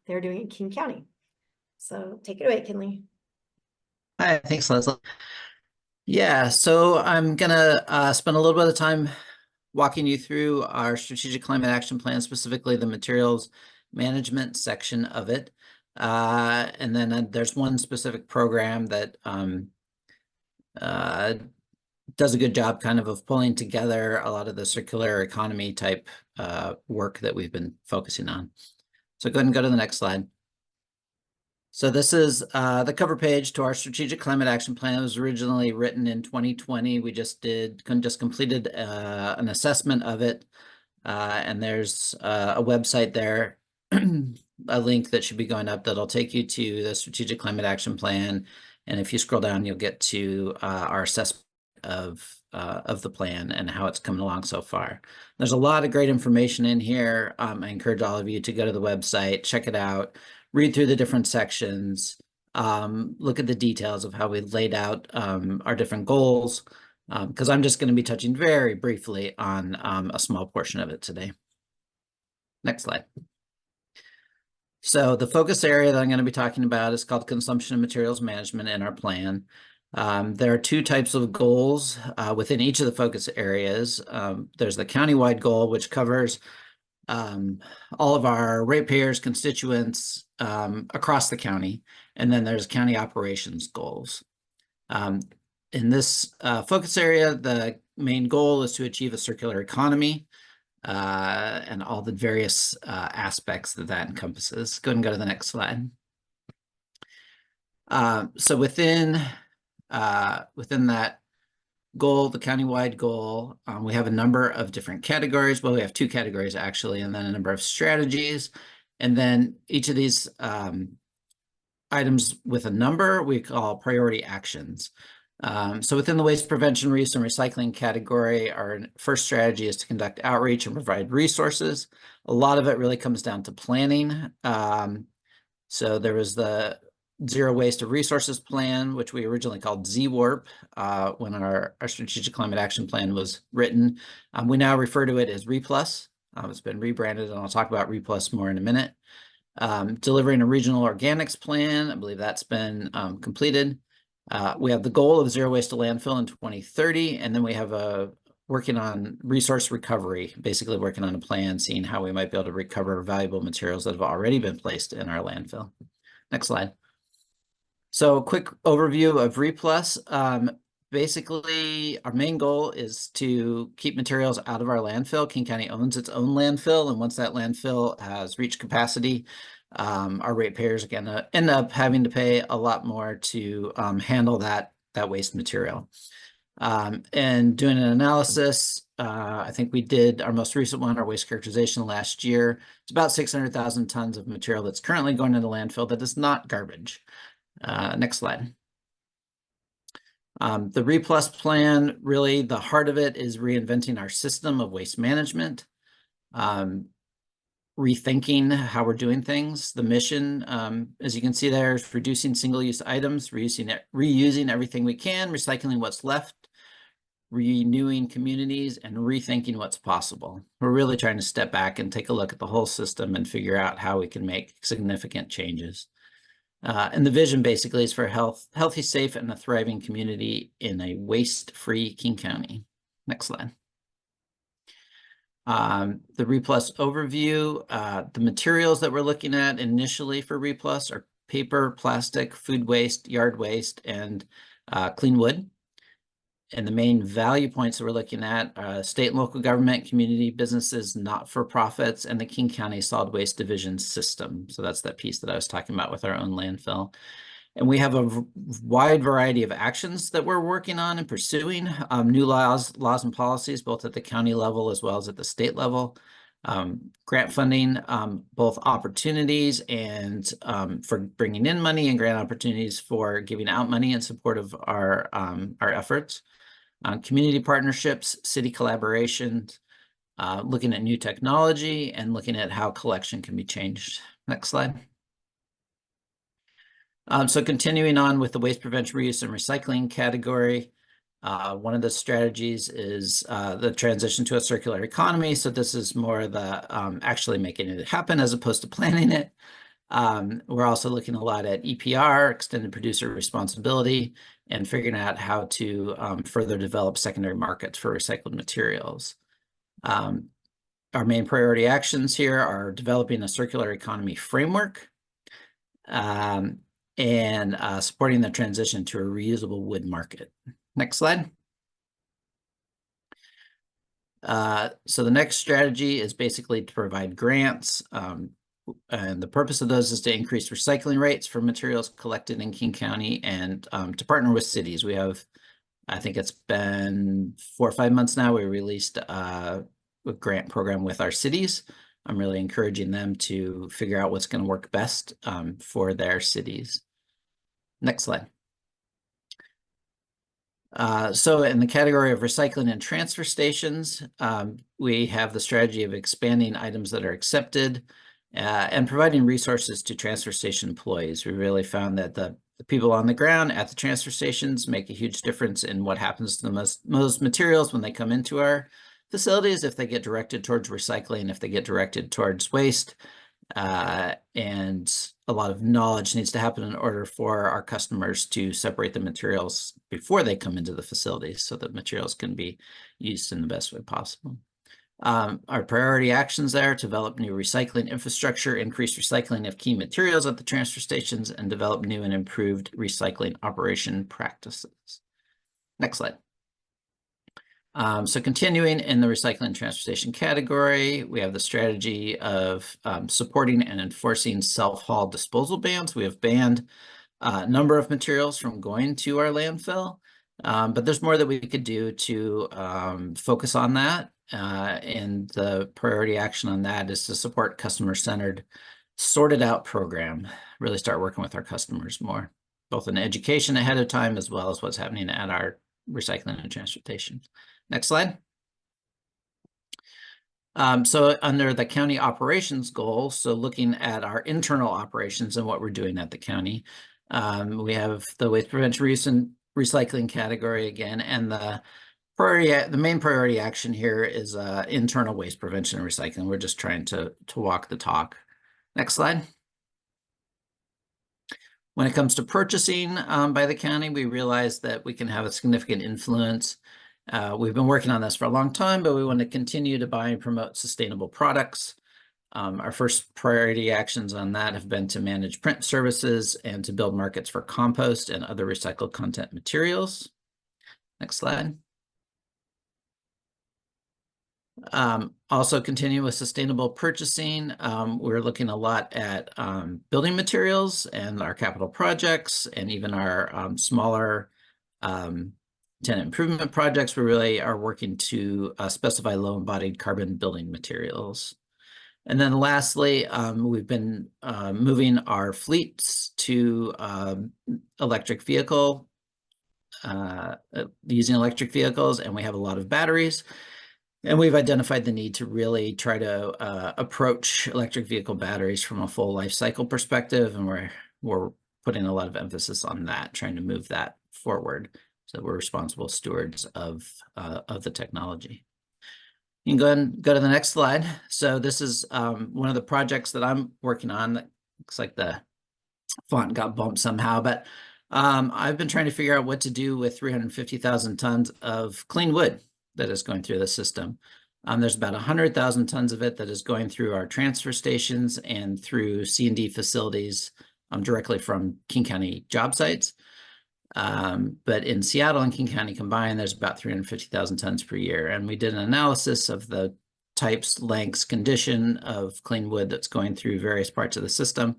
they're doing in King County. So take it away, Kinley. Hi, thanks, Leslie. Yeah, so I'm gonna spend a little bit of time walking you through our strategic climate action plan, specifically the materials management section of it. And then there's one specific program that does a good job kind of pulling together a lot of the circular economy type work that we've been focusing on. So go ahead and go to the next slide. So this is the cover page to our strategic climate action plan. It was originally written in 2020. We just completed an assessment of it. And there's a website there, a link that should be going up that'll take you to the strategic climate action plan. And if you scroll down, you'll get to our assessment of the plan and how it's coming along so far. There's a lot of great information in here. I encourage all of you to go to the website, check it out, read through the different sections, look at the details of how we laid out our different goals, because I'm just going to be touching very briefly on a small portion of it today. Next slide. So the focus area that I'm going to be talking about is called consumption and materials management in our plan. There are two types of goals within each of the focus areas. There's the countywide goal, which covers all of our ratepayers, constituents across the county, and then there's county operations goals. In this focus area, the main goal is to achieve a circular economy and all the various aspects that encompasses. Go ahead and go to the next slide. So within that goal, the countywide goal, we have a number of different categories. Well, we have two categories actually, and then a number of strategies. And then each of these items with a number we call priority actions. So within the waste prevention, reuse, and recycling category, our first strategy is to conduct outreach and provide resources. A lot of it really comes down to planning. So there was the Zero Waste of Resources Plan, which we originally called ZWARP when our Strategic Climate Action Plan was written. We now refer to it as REPLUS. It's been rebranded, and I'll talk about REPLUS more in a minute. Delivering a regional organics plan, I believe that's been completed. We have the goal of zero waste to landfill in 2030, and then we have working on resource recovery, basically working on a plan, seeing how we might be able to recover valuable materials that have already been placed in our landfill. Next slide. So a quick overview of REPLUS. Basically, our main goal is to keep materials out of our landfill. King County owns its own landfill, and once that landfill has reached capacity, our ratepayers are going to end up having to pay a lot more to handle that waste material. And doing an analysis, I think we did our most recent one, our waste characterization last year. It's about 600,000 tons of material that's currently going into landfill that is not garbage. Next slide. The REPLUS plan, really the heart of it is reinventing our system of waste management, rethinking how we're doing things. The mission, as you can see there, is reducing single-use items, reusing everything we can, recycling what's left, renewing communities, and rethinking what's possible. We're really trying to step back and take a look at the whole system and figure out how we can make significant changes. And the vision basically is for a healthy, safe, and a thriving community in a waste-free King County. Next slide. The REPLUS overview, the materials that we're looking at initially for REPLUS are paper, plastic, food waste, yard waste, and clean wood. And the main value points that we're looking at are state and local government, community businesses, not-for-profits, and the King County Solid Waste Division system. So that's that piece that I was talking about with our own landfill. And we have a wide variety of actions that we're working on and pursuing, new laws and policies, both at the county level as well as at the state level. Grant funding, both opportunities and for bringing in money, and grant opportunities for giving out money in support of our efforts. Community partnerships, city collaborations, looking at new technology, and looking at how collection can be changed. Next slide. So continuing on with the waste prevention, reuse, and recycling category, one of the strategies is the transition to a circular economy. So this is more the actually making it happen as opposed to planning it. We're also looking a lot at EPR, extended producer responsibility, and figuring out how to further develop secondary markets for recycled materials. Our main priority actions here are developing a circular economy framework and supporting the transition to a reusable wood market. Next slide. So the next strategy is basically to provide grants. And the purpose of those is to increase recycling rates for materials collected in King County and to partner with cities. We have, I think it's been 4 or 5 months now, we released a grant program with our cities. I'm really encouraging them to figure out what's going to work best for their cities. Next slide. So in the category of recycling and transfer stations, we have the strategy of expanding items that are accepted and providing resources to transfer station employees. We really found that the people on the ground at the transfer stations make a huge difference in what happens to most materials when they come into our facilities, if they get directed towards recycling, if they get directed towards waste. And a lot of knowledge needs to happen in order for our customers to separate the materials before they come into the facilities so that materials can be used in the best way possible. Our priority actions there: develop new recycling infrastructure, increase recycling of key materials at the transfer stations, and develop new and improved recycling operation practices. Next slide. So continuing in the recycling transfer station category, we have the strategy of supporting and enforcing self-haul disposal bans. We have banned a number of materials from going to our landfill, but there's more that we could do to focus on that. And the priority action on that is to support customer-centered, sorted out program, really start working with our customers more. both in education ahead of time as well as what's happening at our recycling and transportation. Next slide. So under the county operations goal, so looking at our internal operations and what we're doing at the county, we have the waste prevention recycling category again, and the main priority action here is internal waste prevention and recycling. We're just trying to walk the talk. Next slide. When it comes to purchasing by the county, we realize that we can have a significant influence. We've been working on this for a long time, but we want to continue to buy and promote sustainable products. Our first priority actions on that have been to manage print services and to build markets for compost and other recycled content materials. Next slide. Also continue with sustainable purchasing. We're looking a lot at building materials and our capital projects and even our smaller tenant improvement projects. We really are working to specify low embodied carbon building materials. And then lastly, we've been moving our fleets to electric vehicle, using electric vehicles, and we have a lot of batteries. And we've identified the need to really try to approach electric vehicle batteries from a full life cycle perspective, and we're putting a lot of emphasis on that, trying to move that forward. So we're responsible stewards of the technology. You can go ahead and go to the next slide. So this is one of the projects that I'm working on. Looks like the font got bumped somehow, but I've been trying to figure out what to do with 350,000 tons of clean wood that is going through the system. There's about 100,000 tons of it that is going through our transfer stations and through C&D facilities directly from King County job sites. But in Seattle and King County combined, there's about 350,000 tons per year. And we did an analysis of the types, lengths, condition of clean wood that's going through various parts of the system.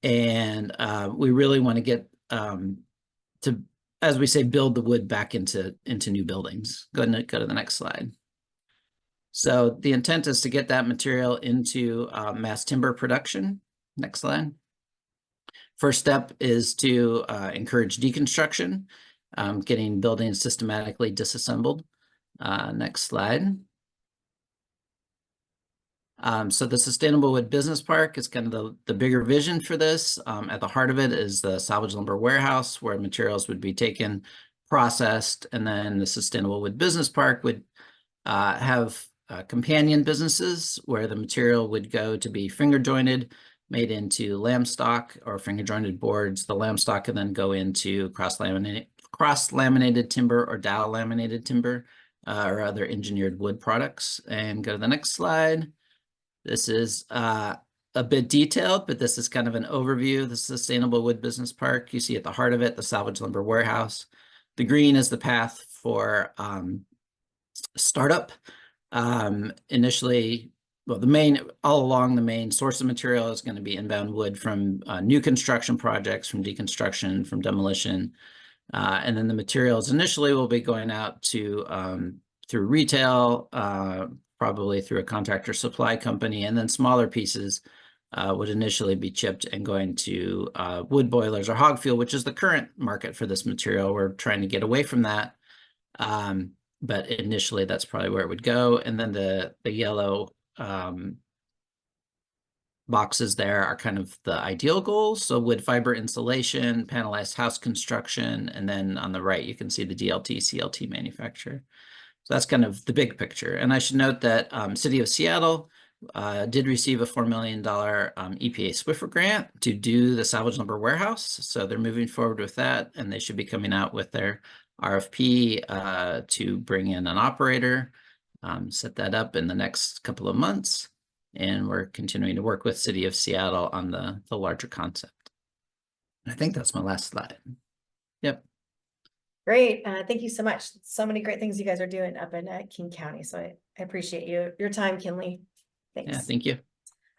And we really want to get to, as we say, build the wood back into new buildings. Go ahead and go to the next slide. So the intent is to get that material into mass timber production. Next slide. First step is to encourage deconstruction, getting buildings systematically disassembled. Next slide. So the Sustainable Wood Business Park is kind of the bigger vision for this. At the heart of it is the salvage lumber warehouse, where materials would be taken, processed, and then the Sustainable Wood Business Park would have companion businesses where the material would go to be finger jointed, made into lamb stock or finger jointed boards. The lamb stock can then go into cross-laminated timber or Dow laminated timber or other engineered wood products. And go to the next slide. This is a bit detailed, but this is kind of an overview of the Sustainable Wood Business Park. You see at the heart of it, the salvage lumber warehouse. The green is the path for startup. Initially, well, all along the main source of material is going to be inbound wood from new construction projects, from deconstruction, from demolition. And then the materials initially will be going out to through retail, probably through a contractor supply company, and then smaller pieces would initially be chipped and going to wood boilers or hog fuel, which is the current market for this material. We're trying to get away from that. But initially that's probably where it would go. And then the yellow boxes there are kind of the ideal goals. So wood fiber insulation, panelized house construction, and then on the right, you can see the DLT, CLT manufacturer. So that's kind of the big picture. And I should note that City of Seattle did receive a $4 million EPA Swiffer grant to do the salvage lumber warehouse. So they're moving forward with that, and they should be coming out with their RFP to bring in an operator, set that up in the next couple of months. And we're continuing to work with City of Seattle on the larger concept. I think that's my last slide. Yep. Great. Thank you so much. So many great things you guys are doing up in King County. So I appreciate your time, Kinley. Thanks. Yeah, thank you.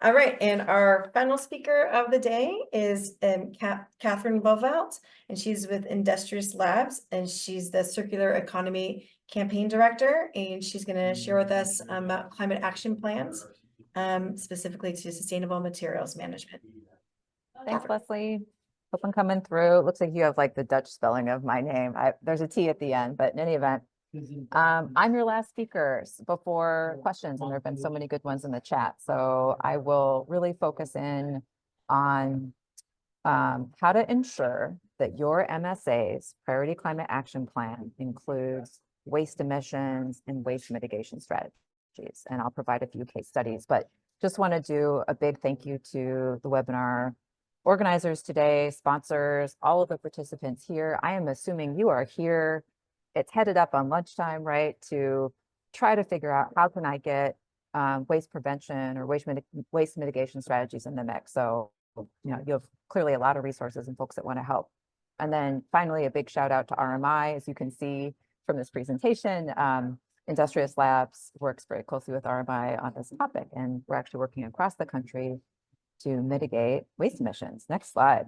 All right. And our final speaker of the day is Catherine Bovelt, and she's with Industrious Labs, and she's the Circular Economy Campaign Director, and she's going to share with us about climate action plans, specifically to sustainable materials management. Thanks, Leslie. Hope I'm coming through. It looks like you have like the Dutch spelling of my name. There's a T at the end, but in any event, I'm your last speaker before questions, and there have been so many good ones in the chat. So I will really focus in on how to ensure that your MSA's Priority Climate Action Plan includes waste emissions and waste mitigation strategies. And I'll provide a few case studies, but just want to do a big thank you to the webinar organizers today, sponsors, all of the participants here. I am assuming you are here. It's headed up on lunchtime, right? To try to figure out how can I get waste prevention or waste mitigation strategies in the mix. So, you know, you have clearly a lot of resources and folks that want to help. And then finally, a big shout out to RMI. As you can see from this presentation, Industrious Labs works very closely with RMI on this topic, and we're actually working across the country to mitigate waste emissions. Next slide.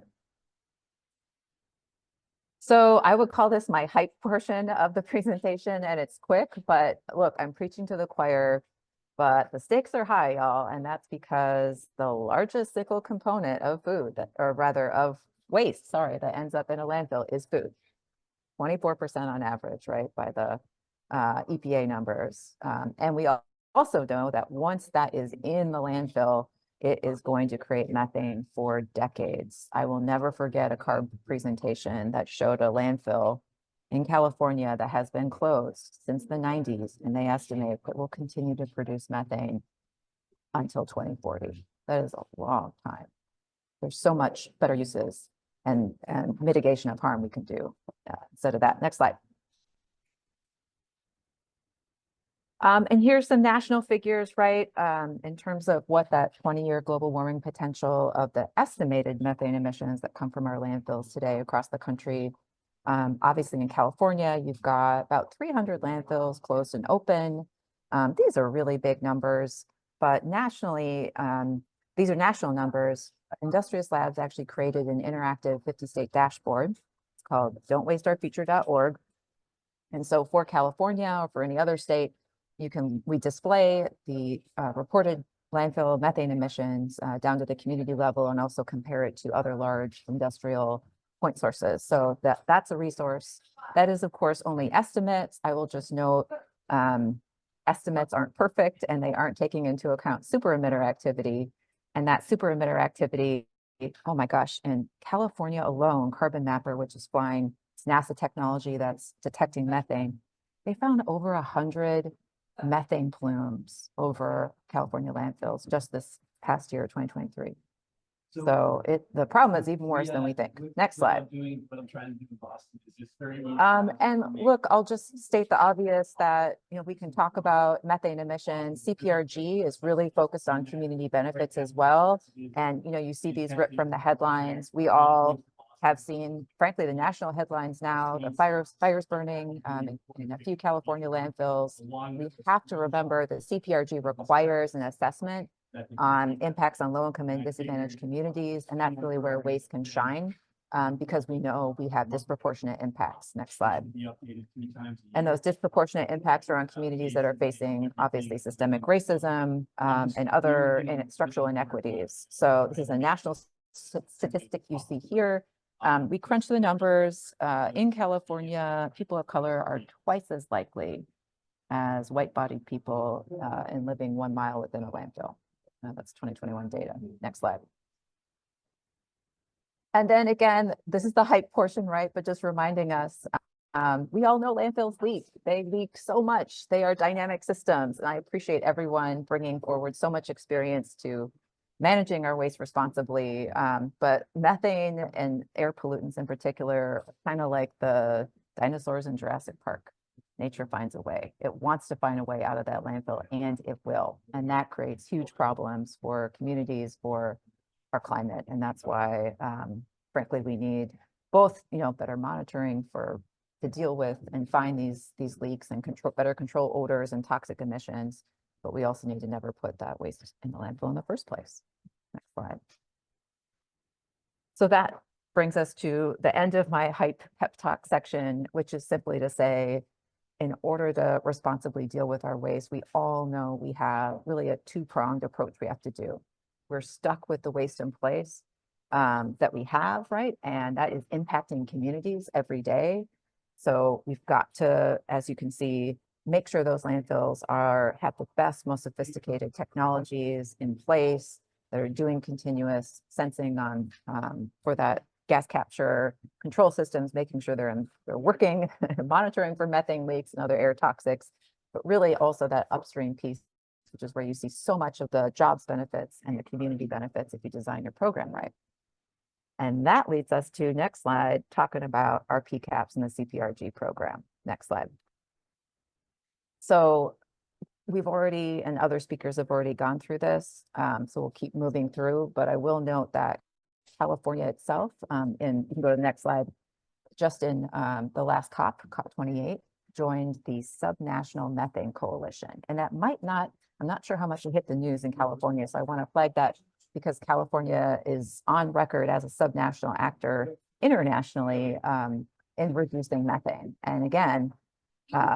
So I would call this my hype portion of the presentation, and it's quick, but look, I'm preaching to the choir, but the stakes are high, y'all, and that's because the largest single component of food, or rather of waste, sorry, that ends up in a landfill is food. 24% on average, right, by the EPA numbers. And we also know that once that is in the landfill, it is going to create methane for decades. I will never forget a CARB presentation that showed a landfill in California that has been closed since the 90s, and they estimate it will continue to produce methane until 2040. That is a long time. There's so much better uses and mitigation of harm we can do instead of that. Next slide. And here's some national figures, right, in terms of what that 20-year global warming potential of the estimated methane emissions that come from our landfills today across the country. Obviously in California, you've got about 300 landfills closed and open. These are really big numbers, but nationally, these are national numbers. Industrious Labs actually created an interactive 50-state dashboard. It's called don'twasteourfuture.org. And so for California or for any other state, we display the reported landfill methane emissions down to the community level, and also compare it to other large industrial point sources. So that's a resource. That is, of course, only estimates. I will just note estimates aren't perfect, and they aren't taking into account super emitter activity. And that super emitter activity, oh my gosh, in California alone, Carbon Mapper, which is flying, it's NASA technology that's detecting methane, they found over 100 methane plumes over California landfills just this past year, 2023. So the problem is even worse than we think. Next slide. And look, I'll just state the obvious that, you know, we can talk about methane emissions. CPRG is really focused on community benefits as well. And, you know, you see these ripped from the headlines. We all have seen, frankly, the national headlines now, the fires burning in a few California landfills. We have to remember that CPRG requires an assessment on impacts on low-income and disadvantaged communities, and that's really where waste can shine, because we know we have disproportionate impacts. Next slide. And those disproportionate impacts are on communities that are facing, obviously, systemic racism and other structural inequities. So this is a national statistic you see here. We crunch the numbers. In California, people of color are twice as likely as white-bodied people in living 1 mile within a landfill. That's 2021 data. Next slide. And then again, this is the hype portion, right? But just reminding us, we all know landfills leak. They leak so much. They are dynamic systems. And I appreciate everyone bringing forward so much experience to managing our waste responsibly. But methane and air pollutants in particular, kind of like the dinosaurs in Jurassic Park. Nature finds a way. It wants to find a way out of that landfill, and it will. And that creates huge problems for communities, for our climate. And that's why, frankly, we need both, you know, better monitoring to deal with and find these leaks and better control odors and toxic emissions. But we also need to never put that waste in the landfill in the first place. Next slide. So that brings us to the end of my hype pep talk section, which is simply to say, in order to responsibly deal with our waste, we all know we have really a two-pronged approach we have to do. We're stuck with the waste in place, that we have, right? And that is impacting communities every day. So we've got to, as you can see, make sure those landfills have the best, most sophisticated technologies in place that are doing continuous sensing on for that gas capture control systems, making sure they're working, monitoring for methane leaks and other air toxics, but really also that upstream piece, which is where you see so much of the jobs benefits and the community benefits if you design your program right. And that leads us to next slide, talking about our PCAPs and the CPRG program. Next slide. So we've already, and other speakers have already gone through this, so we'll keep moving through, but I will note that California itself, and you can go to the next slide, just in the last COP28, joined the Subnational Methane Coalition. And that might not, I'm not sure how much it hit the news in California, so I want to flag that because California is on record as a subnational actor internationally in reducing methane. And again,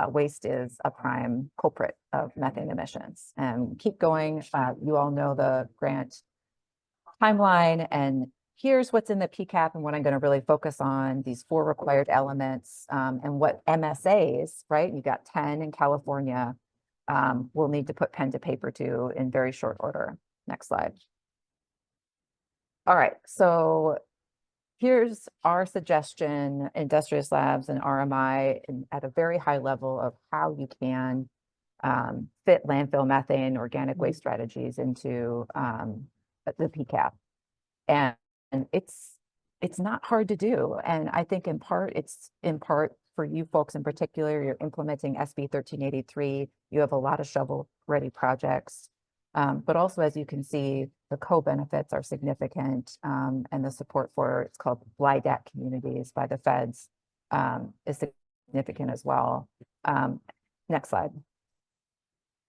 waste is a prime culprit of methane emissions. And keep going. You all know the grant timeline, and here's what's in the PCAP and what I'm going to really focus on, these 4 required elements, and what MSAs, right? You got 10 in California, we'll need to put pen to paper to in very short order. Next slide. All right, so here's our suggestion, Industrious Labs and RMI, at a very high level of how you can fit landfill methane organic waste strategies into the PCAP. And it's not hard to do. And I think it's in part for you folks in particular, you're implementing SB 1383. You have a lot of shovel-ready projects. But also, as you can see, the co-benefits are significant, and the support for, it's called BLIDAC communities by the feds, is significant as well. Next slide.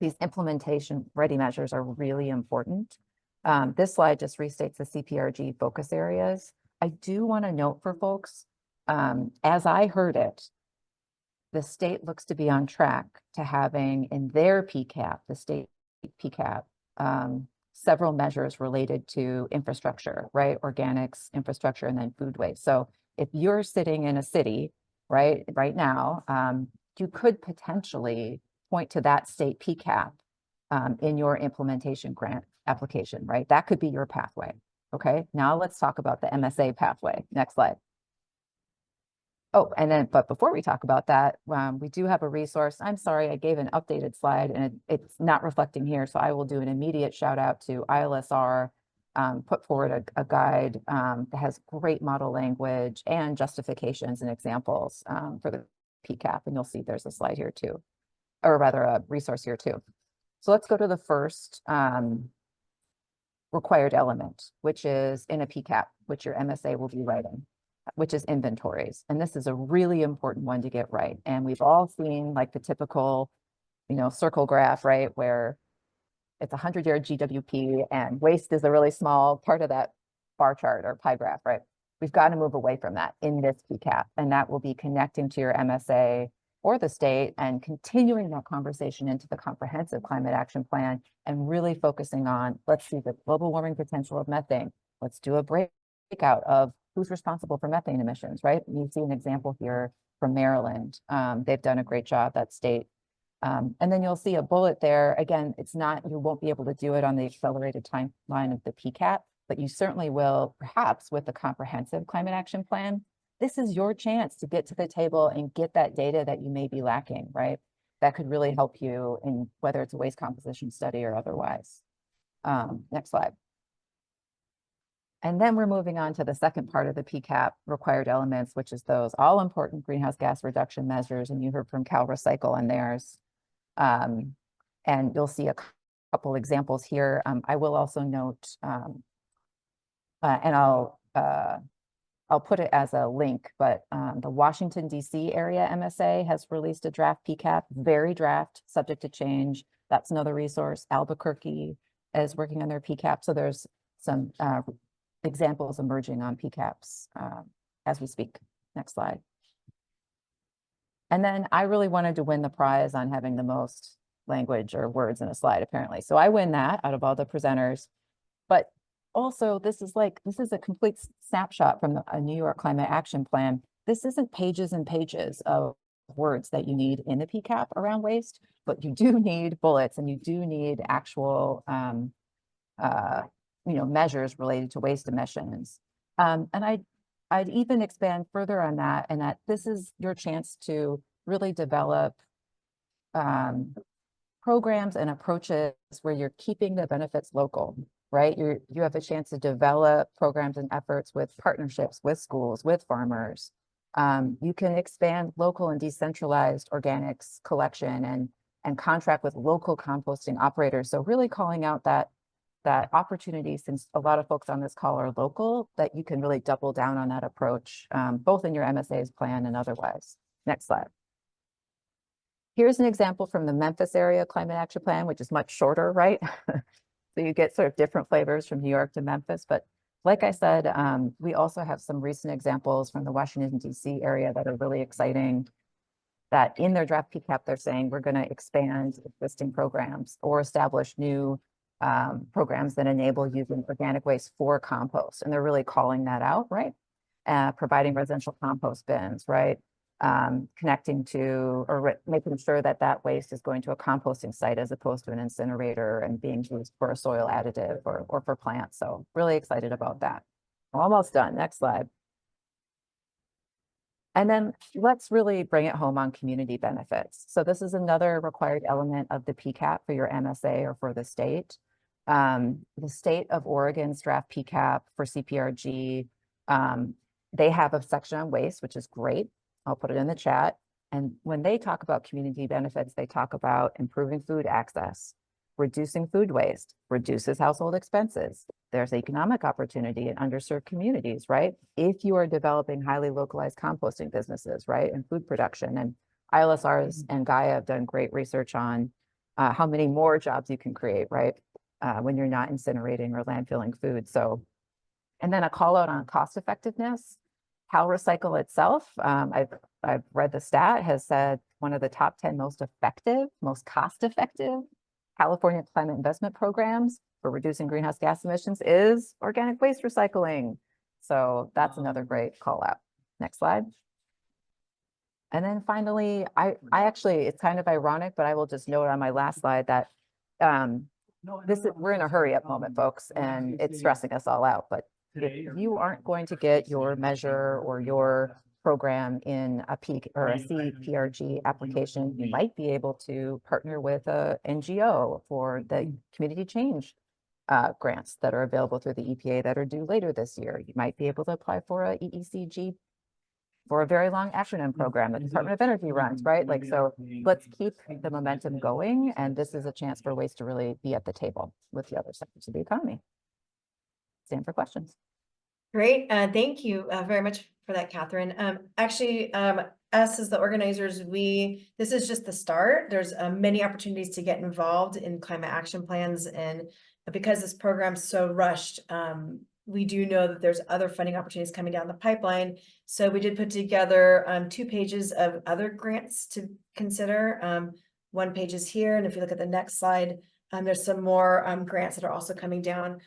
These implementation ready measures are really important. This slide just restates the CPRG focus areas. I do want to note for folks, as I heard it, the state looks to be on track to having in their PCAP, the state PCAP, several measures related to infrastructure, right? Organics, infrastructure, and then food waste. So if you're sitting in a city, right now, you could potentially point to that state PCAP in your implementation grant application, right? That could be your pathway. Okay, now let's talk about the MSA pathway. Next slide. Oh, and then, but before we talk about that, we do have a resource. I'm sorry, I gave an updated slide and it's not reflecting here. So I will do an immediate shout out to ILSR, put forward a guide that has great model language and justifications and examples for the PCAP. And you'll see there's a slide here too, or rather a resource here too. So let's go to the first required element, which is in a PCAP, which your MSA will be writing, which is inventories. And this is a really important one to get right. And we've all seen like the typical, circle graph, right? Where it's 100-year GWP and waste is a really small part of that bar chart or pie graph, right? We've got to move away from that in this PCAP. And that will be connecting to your MSA or the state and continuing that conversation into the comprehensive climate action plan and really focusing on, let's see the global warming potential of methane. Let's do a breakout of who's responsible for methane emissions, right? You see an example here from Maryland. They've done a great job, that state. And then you'll see a bullet there. Again, it's not, you won't be able to do it on the accelerated timeline of the PCAP, but you certainly will perhaps with the comprehensive climate action plan. This is your chance to get to the table and get that data that you may be lacking, right? That could really help you in whether it's a waste composition study or otherwise. Next slide. And then we're moving on to the second part of the PCAP required elements, which is those all important greenhouse gas reduction measures. And you heard from Cal Recycle and theirs. And you'll see a couple examples here. I will also note, and I'll put it as a link, but the Washington, D.C. area MSA has released a draft PCAP, very draft, subject to change. That's another resource. Albuquerque is working on their PCAP. So there's some examples emerging on PCAPs as we speak. Next slide. And then I really wanted to win the prize on having the most language or words in a slide, apparently. So I win that out of all the presenters. But also, this is a complete snapshot from a New York Climate Action Plan. This isn't pages and pages of words that you need in the PCAP around waste, but you do need bullets and you do need actual, measures related to waste emissions. And I'd even expand further on that, and that this is your chance to really develop programs and approaches where you're keeping the benefits local, right? You have a chance to develop programs and efforts with partnerships with schools, with farmers. You can expand local and decentralized organics collection and contract with local composting operators. So really calling out that opportunity, since a lot of folks on this call are local, that you can really double down on that approach, both in your MSA's plan and otherwise. Next slide. Here's an example from the Memphis area climate action plan, which is much shorter, right? So you get sort of different flavors from New York to Memphis. But like I said, we also have some recent examples from the Washington, D.C. area that are really exciting, that in their draft PCAP, they're saying we're going to expand existing programs or establish new programs that enable using organic waste for compost. And they're really calling that out, right? Providing residential compost bins, right? Connecting to or making sure that that waste is going to a composting site as opposed to an incinerator and being used for a soil additive or for plants. So really excited about that. Almost done. Next slide. And then let's really bring it home on community benefits. So this is another required element of the PCAP for your MSA or for the state. The state of Oregon's draft PCAP for CPRG, they have a section on waste, which is great. I'll put it in the chat. And when they talk about community benefits, they talk about improving food access, reducing food waste, reduces household expenses. There's economic opportunity in underserved communities, right? If you are developing highly localized composting businesses, right, and food production. And ILSRs and Gaia have done great research on how many more jobs you can create, right, when you're not incinerating or landfilling food. So, and then a call out on cost effectiveness. CalRecycle itself, I've read the stat, has said one of the top 10 most effective, most cost-effective California climate investment programs for reducing greenhouse gas emissions is organic waste recycling. So that's another great call out. Next slide. And then finally, I actually, it's kind of ironic, but I will just note on my last slide that we're in a hurry up moment, folks, and it's stressing us all out. But if you aren't going to get your measure or your program in a peak or a CPRG application, you might be able to partner with a NGO for the community change grants that are available through the EPA that are due later this year. You might be able to apply for a EECG for a very long acronym program that the Department of Energy runs, right? Like, so let's keep the momentum going. And this is a chance for waste to really be at the table with the other sectors of the economy. Stand for questions. Great. Thank you very much for that, Catherine. Actually, us as the organizers, this is just the start. There's many opportunities to get involved in climate action plans. And because this program's so rushed, we do know that there's other funding opportunities coming down the pipeline. So we did put together 2 pages of other grants to consider. 1 page is here. And if you look at the next slide, there's some more grants that are also coming down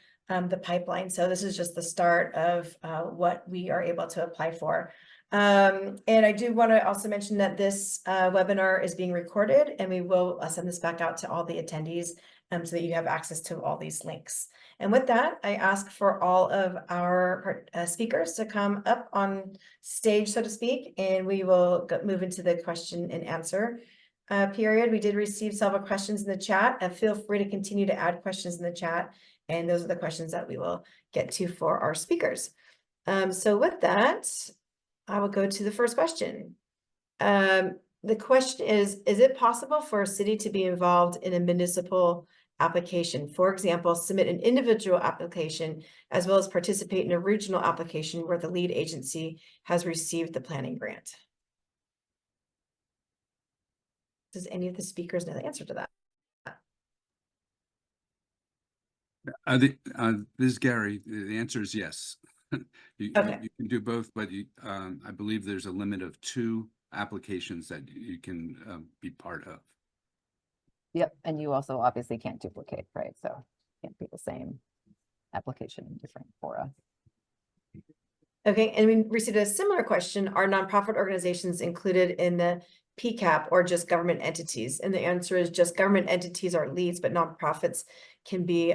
the pipeline. So this is just the start of what we are able to apply for. And I do want to also mention that this webinar is being recorded, and we will send this back out to all the attendees so that you have access to all these links. And with that, I ask for all of our speakers to come up on stage, so to speak, and we will move into the question and answer period. We did receive several questions in the chat. Feel free to continue to add questions in the chat. And those are the questions that we will get to for our speakers. So with that, I will go to the first question. The question is it possible for a city to be involved in a municipal application? For example, submit an individual application as well as participate in a regional application where the lead agency has received the planning grant. Does any of the speakers know the answer to that? This is Gary. The answer is yes. You can do both, but I believe there's a limit of 2 applications that you can be part of. Yep, and you also obviously can't duplicate, right? So it can't be the same. application in different fora. Okay, and we received a similar question. Are nonprofit organizations included in the PCAP or just government entities? And the answer is just government entities are leads, but nonprofits can be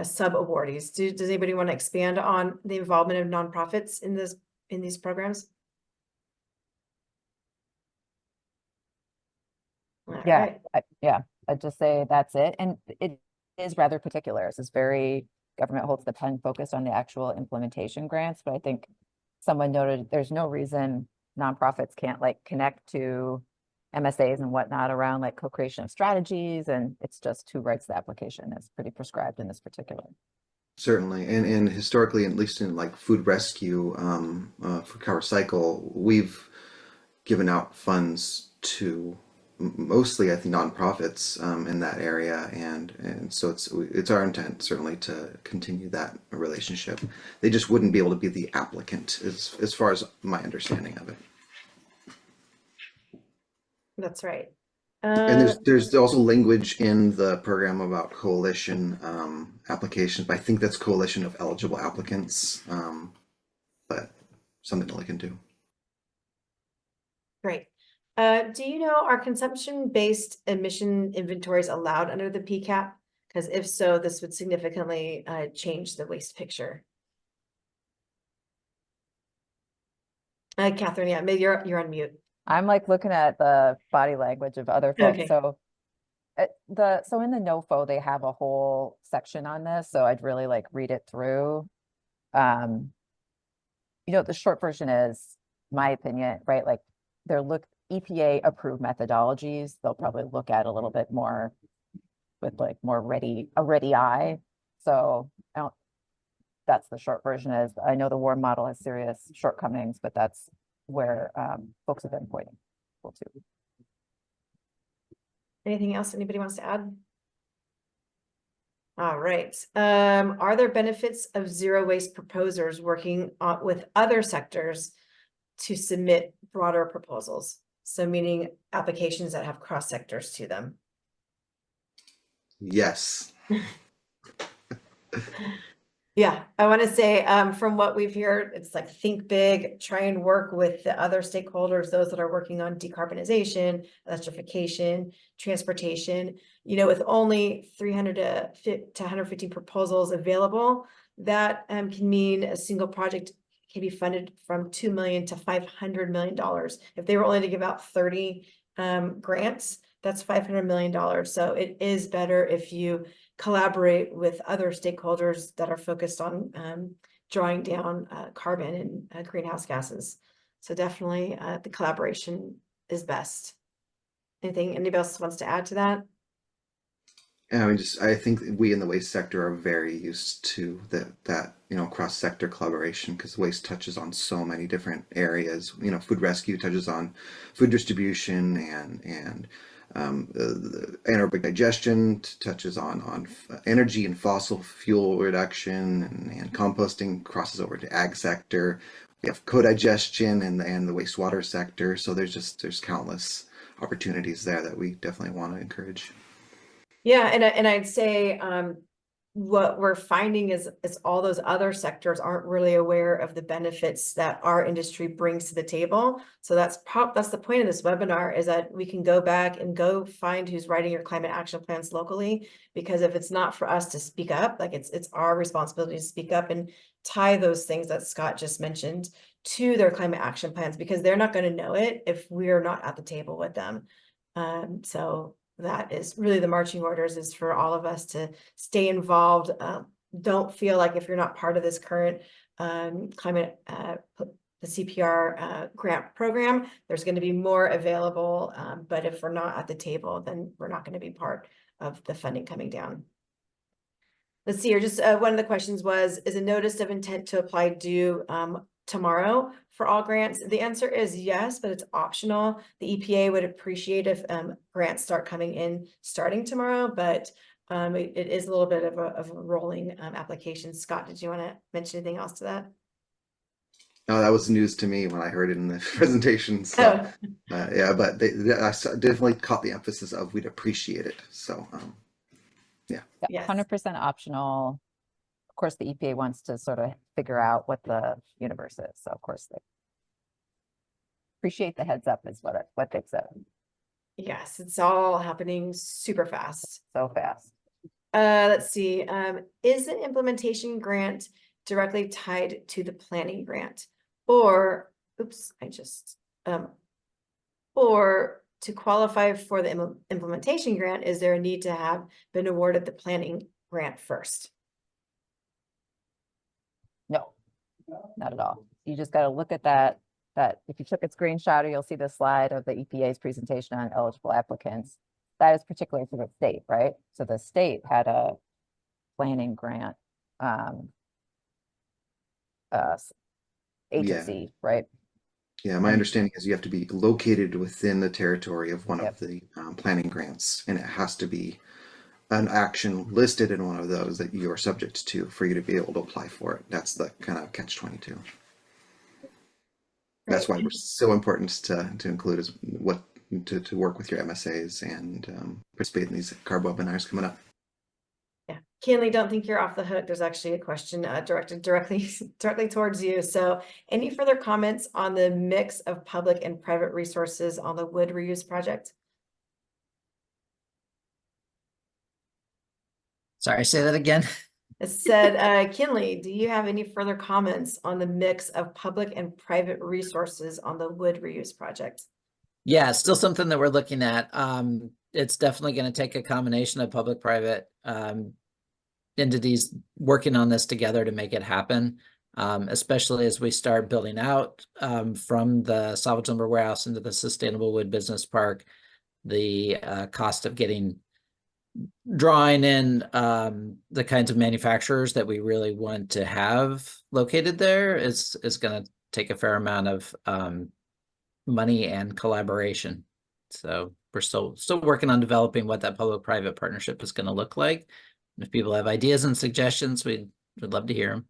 sub-awardees. Does anybody want to expand on the involvement of nonprofits in these programs? All Yeah, right. I'd just say that's it. And it is rather particular. It's very, government holds the pen focused on the actual implementation grants, but I think someone noted there's no reason nonprofits can't like connect to MSAs and whatnot around like co-creation of strategies, and it's just who writes the application. It's pretty prescribed in this particular. Certainly, and historically, at least in like food rescue, food cover cycle, we've given out funds to mostly, I think, nonprofits in that area, and so it's our intent certainly to continue that relationship. They just wouldn't be able to be the applicant, as far as my understanding of it. That's right. And there's also language in the program about coalition applications, but I think that's coalition of eligible applicants, but something to look into. Great. Do you know, are consumption-based emission inventories allowed under the PCAP? Because if so, this would significantly change the waste picture. Catherine, yeah, maybe you're on mute. I'm like looking at the body language of other folks. Okay. So so in the NOFO, they have a whole section on this. So I'd really like read it through. You know, the short version is, my opinion, right? Like EPA approved methodologies, they'll probably look at a little bit more with like a ready eye. So that's the short version is, I know the WARM model has serious shortcomings, but that's where folks have been pointing to. Anything else anybody wants to add? All right. Are there benefits of zero waste proposers working with other sectors to submit broader proposals? So meaning applications that have cross sectors to them. Yes. Yeah, I want to say from what we've heard, it's like think big, try and work with the other stakeholders, those that are working on decarbonization, electrification, transportation, you know, with only 300 to 150 proposals available, that can mean a single project can be funded from $2 million to $500 million. If they were only to give out 30 grants, that's $500 million. So it is better if you collaborate with other stakeholders that are focused on drawing down carbon and greenhouse gases. So definitely the collaboration is best. Anybody else wants to add to that? Yeah, I mean, I think we in the waste sector are very used to that cross-sector collaboration, because waste touches on so many different areas. You know, food rescue touches on food distribution, and the anaerobic digestion touches on energy and fossil fuel reduction, and composting crosses over to ag sector. We have co-digestion and the wastewater sector. So there's countless opportunities there that we definitely want to encourage. Yeah, and I'd say what we're finding is all those other sectors aren't really aware of the benefits that our industry brings to the table. So that's the point of this webinar, is that we can go back and go find who's writing your climate action plans locally, because if it's not for us to speak up, like it's our responsibility to speak up and tie those things that Scott just mentioned to their climate action plans, because they're not going to know it if we're not at the table with them. So that is really the marching orders, is for all of us to stay involved. Don't feel like if you're not part of this current climate, the CPR grant program, there's going to be more available. But if we're not at the table, then we're not going to be part of the funding coming down. Let's see here. Just one of the questions was, is a notice of intent to apply due tomorrow for all grants? The answer is yes, but it's optional. The EPA would appreciate if grants start coming in starting tomorrow, but it is a little bit of a rolling application. Scott, did you want to mention anything else to that? No, that was news to me when I heard it in the presentation. So yeah, but I definitely caught the emphasis of we'd appreciate it. So yeah. Yeah, 100% optional. of course, the EPA wants to sort of figure out what the universe is. So of course they appreciate the heads up is what they've said. Yes, it's all happening super fast. So fast. Let's see. Is the implementation grant directly tied to the planning grant? Or, oops, or to qualify for the implementation grant, is there a need to have been awarded the planning grant first? No, not at all. You just got to look at that if you took a screenshot, you'll see the slide of the EPA's presentation on eligible applicants. That is particularly for the state, right? So the state had a planning grant agency, right? Yeah, my And- understanding is you have to be located within the territory of one Yep. of the planning grants, and it has to be an action listed in one of those that you are subject to for you to be able to apply for it. That's the kind of catch-22. That's why it's so important to include is what to work with your MSAs and participate in these CARB webinars coming up. Yeah, Kinley, don't think you're off the hook. There's actually a question directed directly towards you. So any further comments on the mix of public and private resources on the wood reuse project? Sorry, say that again. It said, Kinley, do you have any further comments on the mix of public and private resources on the wood reuse project? Yeah, it's still something that we're looking at. It's definitely going to take a combination of public-private entities working on this together to make it happen, especially as we start building out from the salvage lumber warehouse into the sustainable wood business park. The cost of drawing in the kinds of manufacturers that we really want to have located there is going to take a fair amount of money and collaboration. So we're still working on developing what that public-private partnership is going to look like. And if people have ideas and suggestions, we'd love to hear them.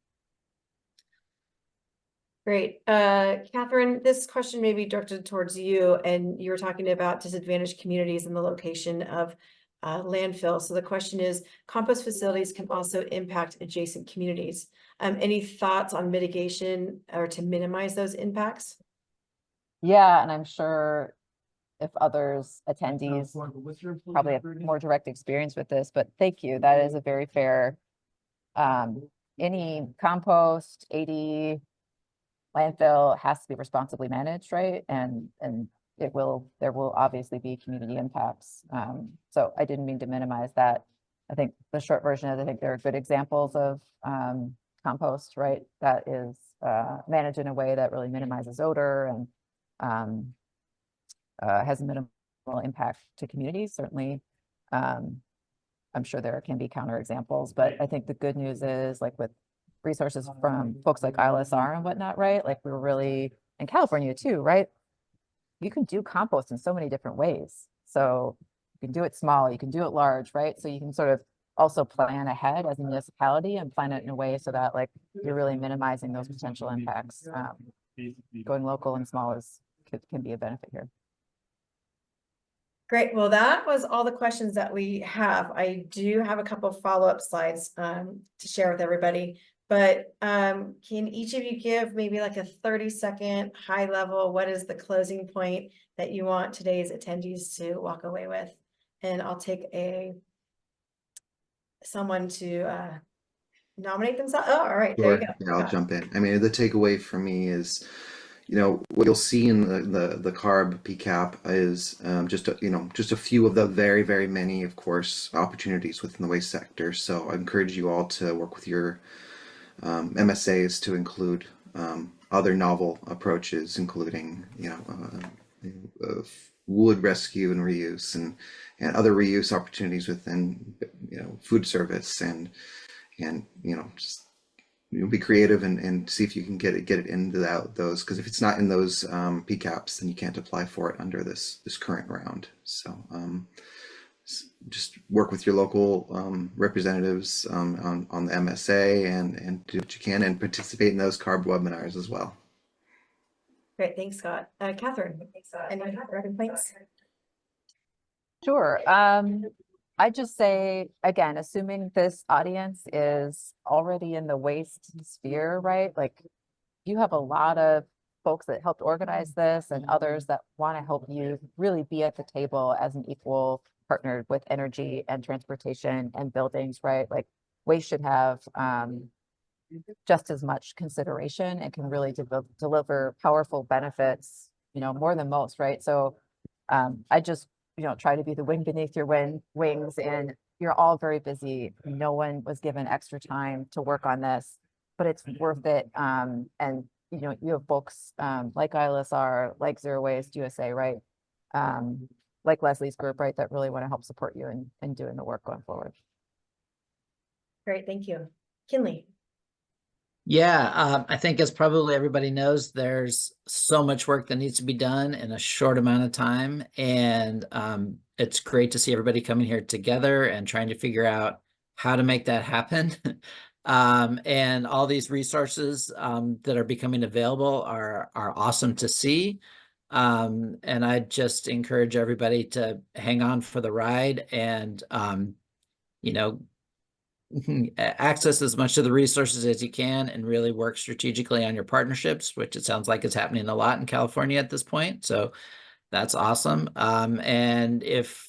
Great. Catherine, this question may be directed towards you, and you were talking about disadvantaged communities and the location of landfill. So the question is, compost facilities can also impact adjacent communities. Any thoughts on mitigation or to minimize those impacts? Yeah, and I'm sure if others, attendees, probably have more direct experience with this, but thank you. That is a very fair, any compost, AD, landfill has to be responsibly managed, right? And there will obviously be community impacts. So I didn't mean to minimize that. I think the short version is I think there are good examples of compost, right? That is managed in a way that really minimizes odor and has a minimal impact to communities. Certainly, I'm sure there can be counterexamples, but I think the good news is like with resources from folks like ILSR and whatnot, right? Like we're really, in California too, right? You can do compost in so many different ways. So you can do it small, you can do it large, right? So you can sort of also plan ahead as a municipality and plan it in a way so that like you're really minimizing those potential impacts. Going local and small can be a benefit here. Great. Well, that was all the questions that we have. I do have a couple of follow-up slides to share with everybody, but can each of you give maybe like a 30-second high level, what is the closing point that you want today's attendees to walk away with? And I'll take someone to nominate themselves. Oh, all right, there you go. Yeah, I'll jump in. I mean, the takeaway for me is, what you'll see in the CARB PCAP is just a few of the very, very many, of course, opportunities within the waste sector. So I encourage you all to work with your MSAs to include other novel approaches, including wood rescue and reuse and other reuse opportunities within food service and just be creative and see if you can get it into those, because if it's not in those PCAPs, then you can't apply for it under this current round. So just work with your local representatives on the MSA and do what you can and participate in those CARB webinars as well. Great, thanks, Scott. Catherine, any wrapping points? Sure. I just say, again, assuming this audience is already in the waste sphere, right? Like you have a lot of folks that helped organize this and others that want to help you really be at the table as an equal partner with energy and transportation and buildings, right? Like waste should have just as much consideration and can really deliver powerful benefits, more than most, right? So I just, try to be the wind beneath your wings, and you're all very busy. No one was given extra time to work on this, but it's worth it. And you have folks like ILSR, like Zero Waste USA, right? Like Leslie's group, right, that really want to help support you in doing the work going forward. Great, thank you. Kinley. Yeah, I think as probably everybody knows, there's so much work that needs to be done in a short amount of time. And it's great to see everybody coming here together and trying to figure out how to make that happen. And all these resources that are becoming available are awesome to see. And I just encourage everybody to hang on for the ride and, access as much of the resources as you can and really work strategically on your partnerships, which it sounds like is happening a lot in California at this point. So that's awesome. And if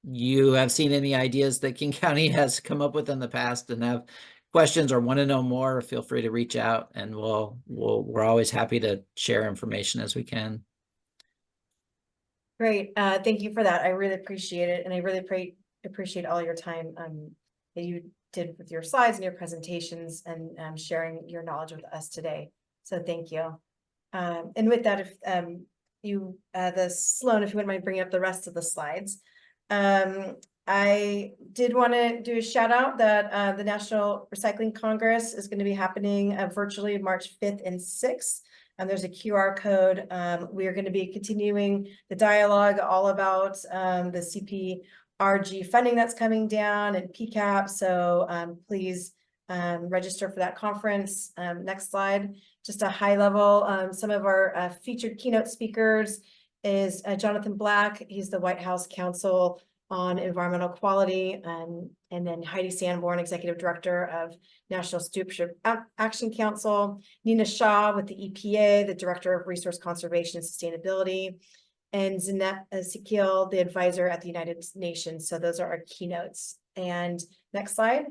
you have seen any ideas that King County has come up with in the past and have questions or want to know more, feel free to reach out, and we're always happy to share information as we can. Great, thank you for that. I really appreciate it, and I really appreciate all your time that you did with your slides and your presentations and sharing your knowledge with us today. So thank you. And with that, if Sloan, if you wouldn't mind bringing up the rest of the slides. I did want to do a shout out that the National Recycling Congress is going to be happening virtually March 5th and 6th. And there's a QR code. We are going to be continuing the dialogue all about the CPRG funding that's coming down and PCAP. So please register for that conference. Next slide, just a high level. Some of our featured keynote speakers is Jonathan Black. He's the White House Counsel on Environmental Quality, and then Heidi Sanborn, Executive Director of National Stewardship Action Council, Nina Shaw with the EPA, the Director of Resource Conservation and Sustainability, and Zinette Ezekiel, the advisor at the United Nations. So those are our keynotes. And next slide.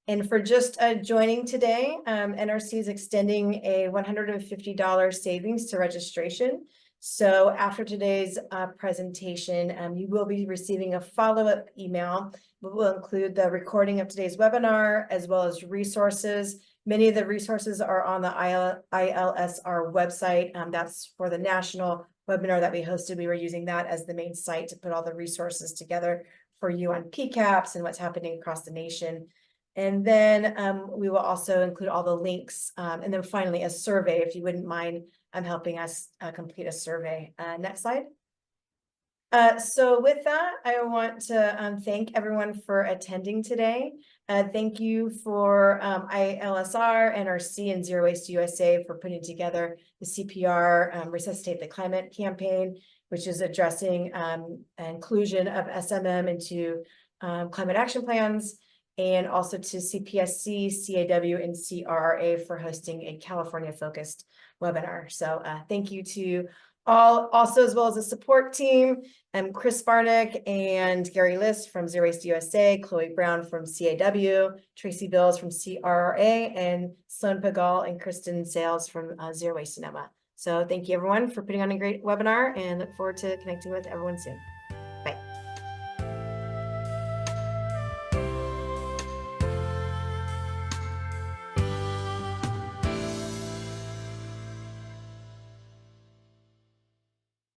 And for just joining today, NRC is extending a $150 savings to registration. So after today's presentation, you will be receiving a follow-up email. We will include the recording of today's webinar as well as resources. Many of the resources are on the ILSR website. That's for the national webinar that we hosted. We were using that as the main site to put all the resources together for you on PCAPs and what's happening across the nation. And then we will also include all the links. And then finally, a survey, if you wouldn't mind helping us complete a survey. Next slide. So with that, I want to thank everyone for attending today. Thank you for ILSR, NRC, and Zero Waste USA for putting together the CPR Resuscitate the Climate campaign, which is addressing inclusion of SMM into climate action plans, and also to CPSC, CAW, and CRRA for hosting a California-focused webinar. So thank you to all, also as well as the support team, Chris Barnick and Gary List from Zero Waste USA, Chloe Brown from CAW, Tracy Bills from CRRA, and Sloan Pagal and Kristen Sales from Zero Waste Sonoma. So thank you everyone for putting on a great webinar, and look forward to connecting with everyone soon.